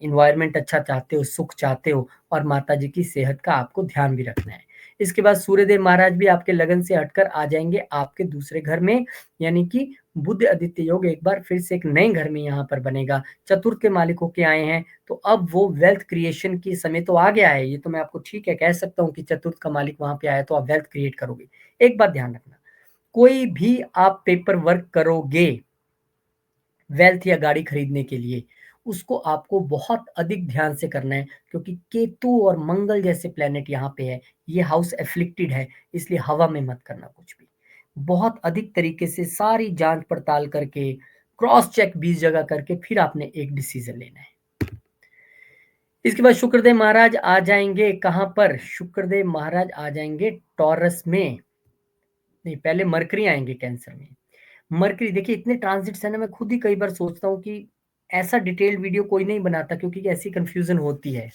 एनवायरनमेंट अच्छा चाहते हो, सुख चाहते हो, और माता जी की सेहत का आपको ध्यान भी रखना है। इसके बाद सूर्यदेव महाराज भी आपके लगन से हटकर आ जाएंगे आपके दूसरे घर में, यानी कि बुध आदित्य योग एक बार फिर से एक नए घर में यहाँ पर बनेगा। चतुर्थ के मालिक होके आए हैं, तो अब वो वेल्थ क्रिएशन की समय तो आ गया है। ये तो मैं आपको ठीक है कह सकता हूँ कि चतुर्थ का मालिक वहां पे आया तो आप वेल्थ क्रिएट करोगे। एक बात ध्यान रखना, कोई भी आप पेपर वर्क करोगे वेल्थ या गाड़ी खरीदने के लिए, उसको आपको बहुत अधिक ध्यान से करना है, क्योंकि केतु और मंगल जैसे प्लेनेट यहाँ पे है, ये हाउस एफ्लिक्टेड है, इसलिए हवा में मत करना कुछ भी। बहुत अधिक तरीके से सारी जांच पड़ताल करके, क्रॉस चेक 20 जगह करके फिर आपने एक डिसीजन लेना है। इसके बाद शुक्रदेव महाराज आ जाएंगे कहाँ पर? शुक्रदेव महाराज आ जाएंगे टॉरस में, नहीं पहले मरकरी आएंगे कैंसर में। मरकरी देखिए इतने ट्रांजिट्स है ना, मैं खुद ही कई बार सोचता हूँ कि ऐसा डिटेल्ड वीडियो कोई नहीं बनाता, क्योंकि ऐसी कंफ्यूजन होती है।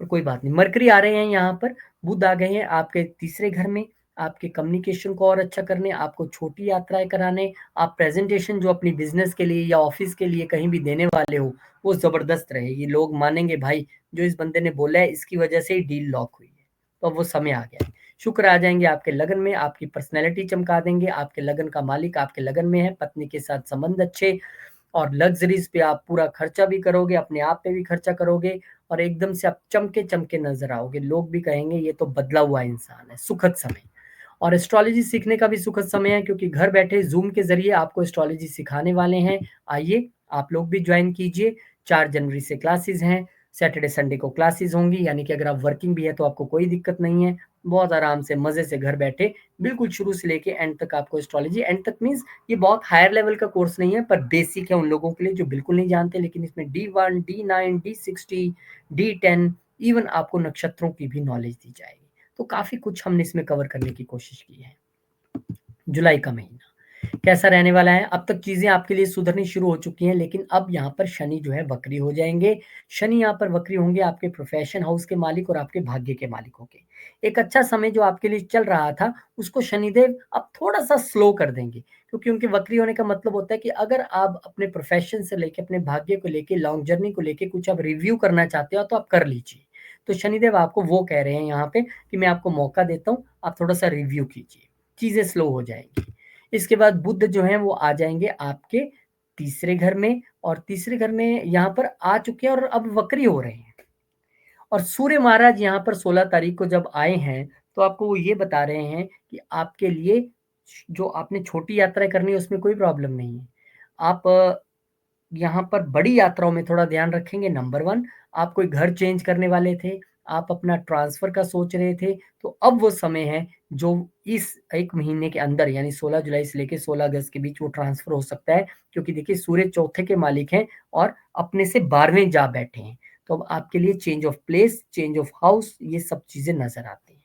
पर कोई बात नहीं, मरकरी आ रहे हैं यहाँ पर, बुध आ गए हैं आपके तीसरे घर में, आपके कम्युनिकेशन को और अच्छा करने, आपको छोटी यात्राएं कराने, आप प्रेजेंटेशन जो अपनी बिजनेस के लिए या ऑफिस के लिए कहीं भी देने वाले हो, वो जबरदस्त रहेगी। लोग मानेंगे भाई जो इस बंदे ने बोला है इसकी वजह से ही डील लॉक हुई है। तो अब वो समय आ गया है। शुक्र आ जाएंगे आपके लगन में, आपकी पर्सनैलिटी चमका देंगे। आपके लगन का मालिक आपके लगन में है, पत्नी के साथ संबंध अच्छे, और लग्जरीज पे आप पूरा खर्चा भी करोगे, अपने आप पे भी खर्चा करोगे, और एकदम से आप चमके चमके नजर आओगे। लोग भी कहेंगे ये तो बदला हुआ इंसान है। सुखद समय, और एस्ट्रोलॉजी सीखने का भी सुखद समय है, क्योंकि घर बैठे जूम के जरिए आपको एस्ट्रोलॉजी सिखाने वाले हैं। आइए आप लोग भी ज्वाइन कीजिए। 4 जनवरी से क्लासेस हैं, सैटरडे संडे को क्लासेस होंगी, यानी कि अगर आप वर्किंग भी है तो आपको कोई दिक्कत नहीं है। बहुत आराम से मजे से घर बैठे बिल्कुल शुरू से लेके एंड तक आपको एस्ट्रोलॉजी, एंड तक मीन्स ये बहुत हायर लेवल का कोर्स नहीं है, पर बेसिक है उन लोगों के लिए जो बिल्कुल नहीं जानते। लेकिन इसमें D1, D9, D60, D10, even आपको नक्षत्रों की भी नॉलेज दी जाएगी। तो काफी कुछ हमने इसमें कवर करने की कोशिश की है। जुलाई का महीना कैसा रहने वाला है? अब तक चीजें आपके लिए सुधरनी शुरू हो चुकी हैं, लेकिन अब यहाँ पर शनि जो है वक्री हो जाएंगे। शनि यहाँ पर वक्री होंगे आपके प्रोफेशन हाउस के मालिक और आपके भाग्य के मालिक होंगे। एक अच्छा समय जो आपके लिए चल रहा था, उसको शनिदेव अब थोड़ा सा स्लो कर देंगे, क्योंकि उनके वक्री होने का मतलब होता है कि अगर आप अपने प्रोफेशन से लेके, अपने भाग्य को लेके, लॉन्ग जर्नी को लेके कुछ आप रिव्यू करना चाहते हो तो आप कर लीजिए। तो शनिदेव आपको वो कह रहे हैं यहाँ पे कि मैं आपको मौका देता हूँ, आप थोड़ा सा रिव्यू कीजिए, चीजें स्लो हो जाएंगी। इसके बाद बुध जो है वो आ जाएंगे आपके तीसरे घर में, और तीसरे घर में यहाँ पर आ चुके हैं और अब वक्री हो रहे हैं। और सूर्य महाराज यहाँ पर 16 तारीख को जब आए हैं, तो आपको वो ये बता रहे हैं कि आपके लिए जो आपने छोटी यात्रा करनी है उसमें कोई प्रॉब्लम नहीं है। आप यहाँ पर बड़ी यात्राओं में थोड़ा ध्यान रखेंगे। नंबर 1, आप कोई घर चेंज करने वाले थे, आप अपना ट्रांसफर का सोच रहे थे, तो अब वो समय है जो इस 1 महीने के अंदर, यानी 16 जुलाई से लेके 16 अगस्त के बीच वो ट्रांसफर हो सकता है। क्योंकि देखिए सूर्य चौथे के मालिक हैं और अपने से 12वें जा बैठे हैं, तो अब आपके लिए change of place, change of house, ये सब चीजें नजर आती हैं।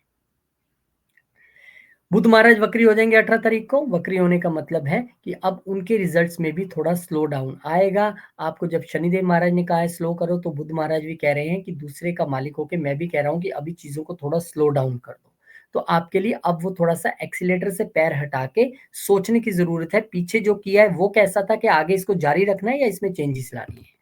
बुध महाराज वक्री हो जाएंगे 18 तारीख को। वक्री होने का मतलब है कि अब उनके रिजल्ट्स में भी थोड़ा स्लो डाउन आएगा। आपको जब शनिदेव महाराज ने कहा है स्लो करो, तो बुध महाराज भी कह रहे हैं कि दूसरे का मालिक होके मैं भी कह रहा हूँ कि अभी चीजों को थोड़ा स्लो डाउन कर दो। तो आपके लिए अब वो थोड़ा सा एक्सीलेटर से पैर हटा के सोचने की जरूरत है, पीछे जो किया है वो कैसा था, कि आगे इसको जारी रखना है या इसमें चेंजेस लानी है।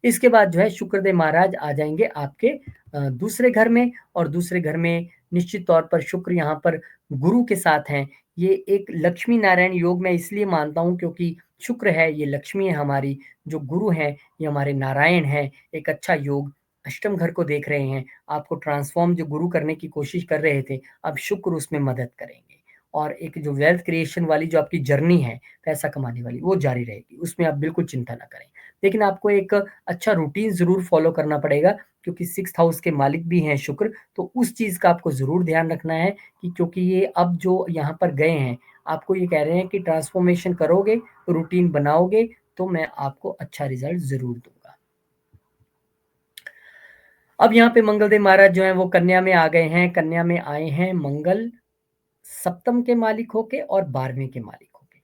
इसके बाद जो है शुक्रदेव महाराज आ जाएंगे आपके दूसरे घर में, और दूसरे घर में निश्चित तौर पर शुक्र यहाँ पर गुरु के साथ हैं, ये एक लक्ष्मी नारायण योग मैं इसलिए मानता हूँ क्योंकि शुक्र है, ये लक्ष्मी है हमारी, जो गुरु हैं ये हमारे नारायण हैं। एक अच्छा योग अष्टम घर को देख रहे हैं, आपको ट्रांसफॉर्म जो गुरु करने की कोशिश कर रहे थे, अब शुक्र उसमें मदद करेंगे। और एक जो वेल्थ क्रिएशन वाली जो आपकी जर्नी है, पैसा कमाने वाली, वो जारी रहेगी, उसमें आप बिल्कुल चिंता ना करें। लेकिन आपको एक अच्छा रूटीन ज़रूर फ़ॉलो करना पड़ेगा, क्योंकि 6th हाउस के मालिक भी हैं शुक्र, तो उस चीज़ का आपको ज़रूर ध्यान रखना है कि क्योंकि ये अब जो यहाँ पर गए हैं, आपको ये कह रहे हैं कि ट्रांसफ़ॉर्मेशन करोगे, रूटीन बनाओगे, तो मैं आपको अच्छा रिज़ल्ट ज़रूर दूँगा। अब यहाँ पे मंगलदेव महाराज जो हैं वो कन्या में आ गए हैं, कन्या में आए हैं मंगल, सप्तम के मालिक होके और 12वें के मालिक होके।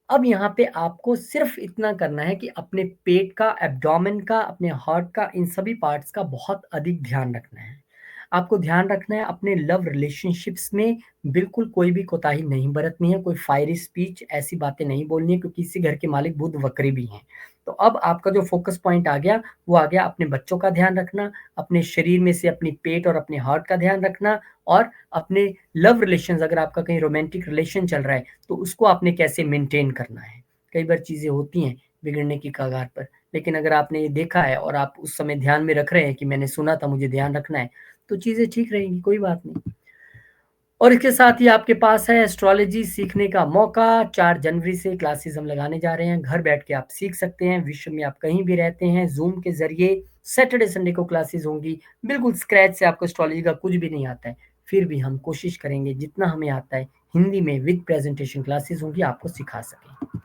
अब यहाँ पे आपको सिर्फ इतना करना है कि अपने पेट का, एब्डोमेन का, अपने हार्ट का, इन सभी पार्ट्स का बहुत अधिक ध्यान रखना है। आपको ध्यान रखना है अपने लव रिलेशनशिप्स में बिल्कुल कोई भी कोताही नहीं बरतनी है, कोई फायरी स्पीच ऐसी बातें नहीं बोलनी है, क्योंकि इसी घर के मालिक बुध वक्री भी हैं। तो अब आपका जो फोकस पॉइंट आ गया, वो आ गया अपने बच्चों का ध्यान रखना, अपने शरीर में से अपनी पेट और अपने हार्ट का ध्यान रखना, और अपने लव रिलेशंस, अगर आपका कहीं रोमांटिक रिलेशन चल रहा है तो उसको आपने कैसे मेंटेन करना है। कई बार चीज़ें होती हैं बिगड़ने की कगार पर, लेकिन अगर आपने ये देखा है और आप उस समय ध्यान में रख रहे हैं कि मैंने सुना था, मुझे ध्यान रखना है, तो चीज़ें ठीक रहेंगी, कोई बात नहीं। और इसके साथ ही आपके पास है एस्ट्रोलॉजी सीखने का मौका। 4 जनवरी से क्लासेस हम लगाने जा रहे हैं, घर बैठ के आप सीख सकते हैं, विश्व में आप कहीं भी रहते हैं, ज़ूम के ज़रिए सैटरडे संडे को क्लासेस होंगी, बिल्कुल स्क्रैच से। आपको एस्ट्रोलॉजी का कुछ भी नहीं आता है, फिर भी हम कोशिश करेंगे जितना हमें आता है, हिंदी में विद प्रेजेंटेशन क्लासेस होंगी, आपको सिखा सकें।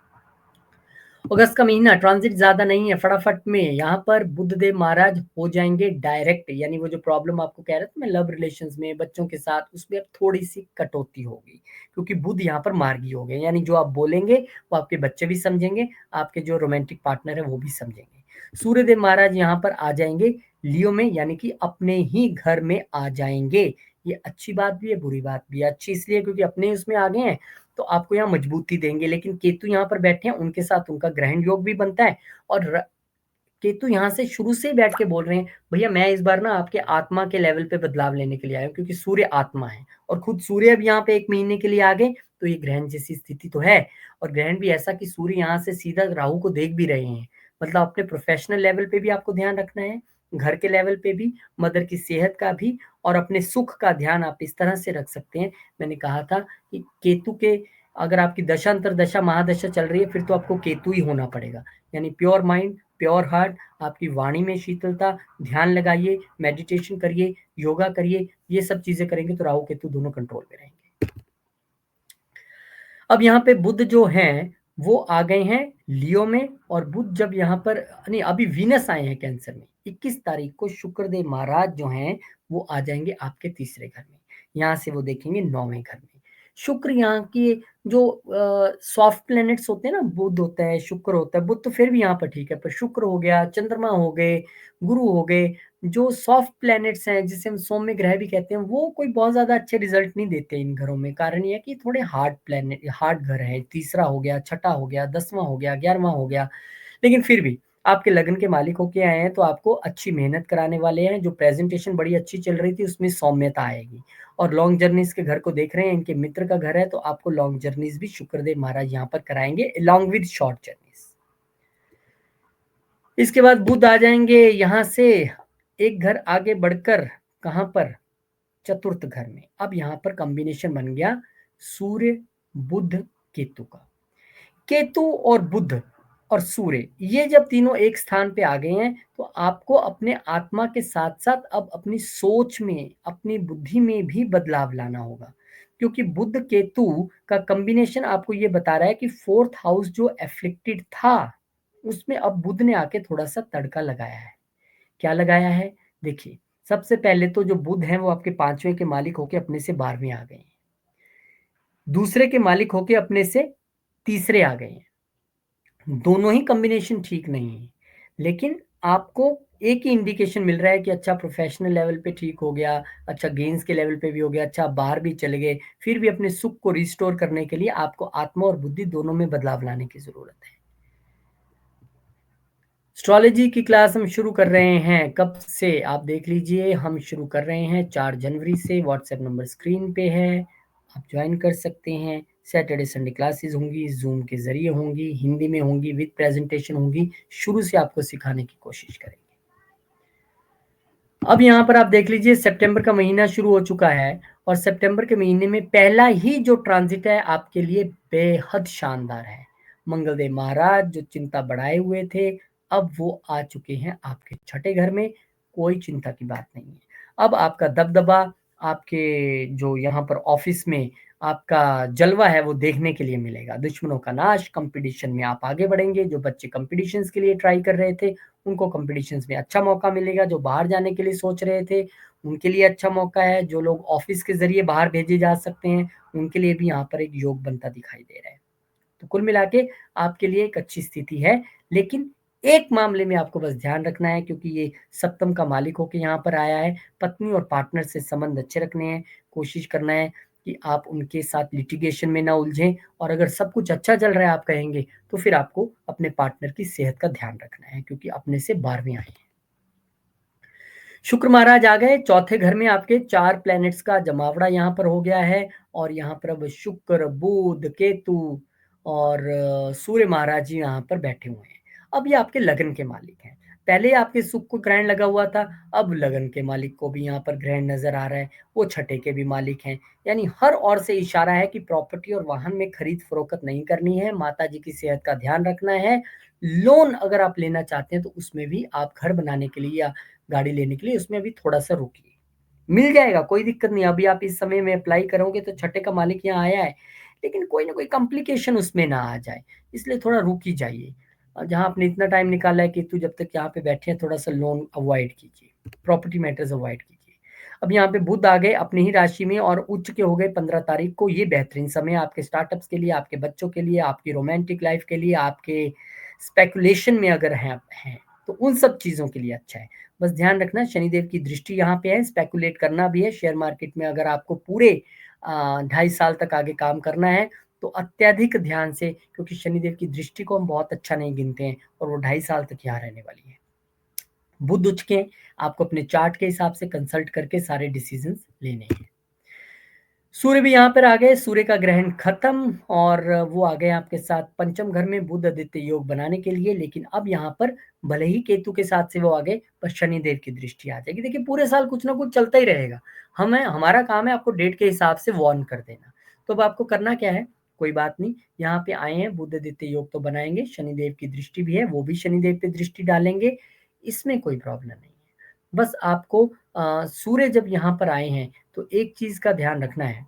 अगस्त का महीना ट्रांजिट ज़्यादा नहीं है, फटाफट में यहाँ पर बुद्धदेव महाराज हो जाएंगे डायरेक्ट, यानी वो जो प्रॉब्लम आपको कह रहा था मैं लव रिलेशंस में, बच्चों के साथ, उसमें अब थोड़ी सी कटौती होगी, क्योंकि बुध यहाँ पर मार्गी हो गए, यानी जो आप बोलेंगे वो आपके बच्चे भी समझेंगे, आपके जो रोमांटिक पार्टनर है वो भी समझेंगे। सूर्यदेव महाराज यहाँ पर आ जाएंगे लियो में, यानी कि अपने ही घर में आ जाएंगे। ये अच्छी बात भी है, बुरी बात भी है। अच्छी इसलिए क्योंकि अपने उसमें आ गए हैं, तो आपको यहाँ मजबूती देंगे, लेकिन केतु यहाँ पर बैठे हैं, उनके साथ उनका ग्रहण योग भी बनता है, और केतु यहाँ से शुरू से ही बैठ के बोल रहे हैं, भैया मैं इस बार ना आपके आत्मा के लेवल पे बदलाव लेने के लिए आया हूँ, क्योंकि सूर्य आत्मा है, और खुद सूर्य अब यहाँ पे 1 महीने के लिए आ गए, तो ये ग्रहण जैसी स्थिति तो है। और ग्रहण भी ऐसा कि सूर्य यहाँ से सीधा राहु को देख भी रहे हैं, मतलब अपने प्रोफेशनल लेवल पे भी आपको ध्यान रखना है, घर के लेवल पे भी, मदर की सेहत का भी, और अपने सुख का ध्यान आप इस तरह से रख सकते हैं। मैंने कहा था कि केतु के, अगर आपकी दशा अंतरदशा महादशा चल रही है, फिर तो आपको केतु ही होना पड़ेगा, यानी प्योर माइंड, प्योर हार्ट, आपकी वाणी में शीतलता, ध्यान लगाइए, मेडिटेशन करिए, योगा करिए, ये सब चीजें करेंगे तो राहु केतु दोनों कंट्रोल में रहेंगे। अब यहाँ पे बुध जो हैं वो आ गए हैं लियो में, और बुध जब यहाँ पर, नहीं अभी वीनस आए हैं कैंसर में, 21 तारीख को शुक्रदेव महाराज जो हैं वो आ जाएंगे आपके तीसरे घर में, यहाँ से वो देखेंगे 9वें घर में। शुक्र यहाँ की जो सॉफ्ट प्लैनेट्स होते हैं ना, बुध होता है, शुक्र होता है, बुध तो फिर भी यहाँ पर ठीक है, पर शुक्र हो गया, चंद्रमा हो गए, गुरु हो गए, जो सॉफ्ट प्लैनेट्स हैं जिसे हम सौम्य ग्रह भी कहते हैं, वो कोई बहुत ज्यादा अच्छे रिजल्ट नहीं देते इन घरों में। कारण ये है कि थोड़े हार्ड प्लैनेट, हार्ड घर है, तीसरा हो गया, छठा हो गया, 10वां हो गया, 11वां हो गया, लेकिन फिर भी आपके लगन के मालिक होके आए हैं, तो आपको अच्छी मेहनत कराने वाले हैं। जो प्रेजेंटेशन बड़ी अच्छी चल रही थी उसमें सौम्यता आएगी, और लॉन्ग जर्नीज के घर को देख रहे हैं, इनके मित्र का घर है, तो आपको लॉन्ग जर्नीज भी शुक्रदेव महाराज यहाँ पर कराएंगे, अलॉन्ग विद शॉर्ट जर्नीज। इसके बाद बुध आ जाएंगे यहाँ से एक घर आगे बढ़कर, कहां पर, चतुर्थ घर में। अब यहाँ पर कॉम्बिनेशन बन गया सूर्य बुध केतु का। केतु और बुध और सूर्य, ये जब तीनों एक स्थान पे आ गए हैं, तो आपको अपने आत्मा के साथ साथ अब अपनी सोच में, अपनी बुद्धि में भी बदलाव लाना होगा, क्योंकि बुध केतु का कॉम्बिनेशन आपको ये बता रहा है कि 4th हाउस जो एफ्लिक्टेड था, उसमें अब बुध ने आके थोड़ा सा तड़का लगाया है। क्या लगाया है, देखिए, सबसे पहले तो जो बुध हैं वो आपके 5वें के मालिक होके अपने से 12वें आ गए हैं, दूसरे के मालिक होके अपने से तीसरे आ गए हैं। दोनों ही कॉम्बिनेशन ठीक नहीं है, लेकिन आपको एक ही इंडिकेशन मिल रहा है कि अच्छा प्रोफेशनल लेवल पे ठीक हो गया, अच्छा गेम्स के लेवल पे भी हो गया, अच्छा बाहर भी चले गए, फिर भी अपने सुख को रिस्टोर करने के लिए आपको आत्मा और बुद्धि दोनों में बदलाव लाने की जरूरत है। एस्ट्रोलॉजी की क्लास हम शुरू कर रहे हैं, कब से आप देख लीजिए, हम शुरू कर रहे हैं 4 जनवरी से। व्हाट्सएप नंबर स्क्रीन पे है, आप ज्वाइन कर सकते हैं। सैटरडे संडे क्लासेस होंगी, जूम के जरिए होंगी, हिंदी में होंगी, विद प्रेजेंटेशन होंगी। शुरू से आपको सिखाने की कोशिश करेंगे। अब यहाँ पर आप देख लीजिए, सितंबर का महीना शुरू हो चुका है और सितंबर के महीने में पहला ही जो ट्रांजिट है आपके लिए बेहद शानदार है। मंगलदेव महाराज जो चिंता बढ़ाए हुए थे, अब वो आ चुके हैं आपके छठे घर में। कोई चिंता की बात नहीं है। अब आपका दबदबा, आपके जो यहाँ पर ऑफिस में आपका जलवा है वो देखने के लिए मिलेगा। दुश्मनों का नाश, कंपटीशन में आप आगे बढ़ेंगे। जो बच्चे कंपटीशंस के लिए ट्राई कर रहे थे उनको कंपटीशंस में अच्छा मौका मिलेगा। जो बाहर जाने के लिए सोच रहे थे उनके लिए अच्छा मौका है। जो लोग ऑफिस के जरिए बाहर भेजे जा सकते हैं उनके लिए भी यहाँ पर एक योग बनता दिखाई दे रहा है। तो कुल मिला के आपके लिए एक अच्छी स्थिति है। लेकिन एक मामले में आपको बस ध्यान रखना है, क्योंकि ये सप्तम का मालिक होकर यहाँ पर आया है। पत्नी और पार्टनर से संबंध अच्छे रखने हैं। कोशिश करना है कि आप उनके साथ लिटिगेशन में ना उलझें, और अगर सब कुछ अच्छा चल रहा है आप कहेंगे तो फिर आपको अपने पार्टनर की सेहत का ध्यान रखना है, क्योंकि अपने से 12वें आए हैं। शुक्र महाराज आ गए चौथे घर में। आपके 4 प्लैनेट्स का जमावड़ा यहाँ पर हो गया है, और यहाँ पर अब शुक्र, बुध, केतु और सूर्य महाराज जी यहाँ पर बैठे हुए हैं। अब ये आपके लगन के मालिक हैं। पहले आपके सुख को ग्रहण लगा हुआ था, अब लगन के मालिक को भी यहाँ पर ग्रहण नजर आ रहा है। वो छठे के भी मालिक हैं। यानी हर ओर से इशारा है कि प्रॉपर्टी और वाहन में खरीद फरोख्त नहीं करनी है। माता जी की सेहत का ध्यान रखना है। लोन अगर आप लेना चाहते हैं तो उसमें भी आप घर बनाने के लिए या गाड़ी लेने के लिए उसमें भी थोड़ा सा रुकिए। मिल जाएगा, कोई दिक्कत नहीं। अभी आप इस समय में अप्लाई करोगे तो छठे का मालिक यहाँ आया है, लेकिन कोई ना कोई कॉम्प्लिकेशन उसमें ना आ जाए, इसलिए थोड़ा रुक ही जाइए। और जहाँ आपने इतना टाइम निकाला है कि तू जब तक यहाँ पे बैठे हैं, थोड़ा सा लोन अवॉइड कीजिए, प्रॉपर्टी मैटर्स अवॉइड कीजिए। अब यहाँ पे बुध आ गए अपनी ही राशि में और उच्च के हो गए 15 तारीख को। ये बेहतरीन समय आपके स्टार्टअप्स के लिए, आपके बच्चों के लिए, आपकी रोमांटिक लाइफ के लिए, आपके स्पेकुलेशन में अगर हैं तो उन सब चीज़ों के लिए अच्छा है। बस ध्यान रखना शनिदेव की दृष्टि यहाँ पे है। स्पेकुलेट करना भी है शेयर मार्केट में। अगर आपको पूरे 2.5 साल तक आगे काम करना है तो अत्यधिक ध्यान से, क्योंकि शनिदेव की दृष्टि को हम बहुत अच्छा नहीं गिनते हैं और वो 2.5 साल तक यहाँ रहने वाली है। बुध उच्च के, आपको अपने चार्ट के हिसाब से कंसल्ट करके सारे डिसीजन लेने हैं। सूर्य भी यहाँ पर आ गए। सूर्य का ग्रहण खत्म और वो आ गए आपके साथ पंचम घर में बुध आदित्य योग बनाने के लिए। लेकिन अब यहाँ पर भले ही केतु के साथ से वो आ गए, पर शनिदेव की दृष्टि आ जाएगी। देखिए पूरे साल कुछ ना कुछ चलता ही रहेगा। हमारा काम है आपको डेट के हिसाब से वार्न कर देना। तो अब आपको करना क्या है, कोई बात नहीं, यहाँ पे आए हैं बुध आदित्य योग तो बनाएंगे। शनिदेव की दृष्टि भी है, वो भी शनिदेव पे दृष्टि डालेंगे, इसमें कोई प्रॉब्लम नहीं है। बस आपको सूर्य जब यहाँ पर आए हैं तो एक चीज का ध्यान रखना है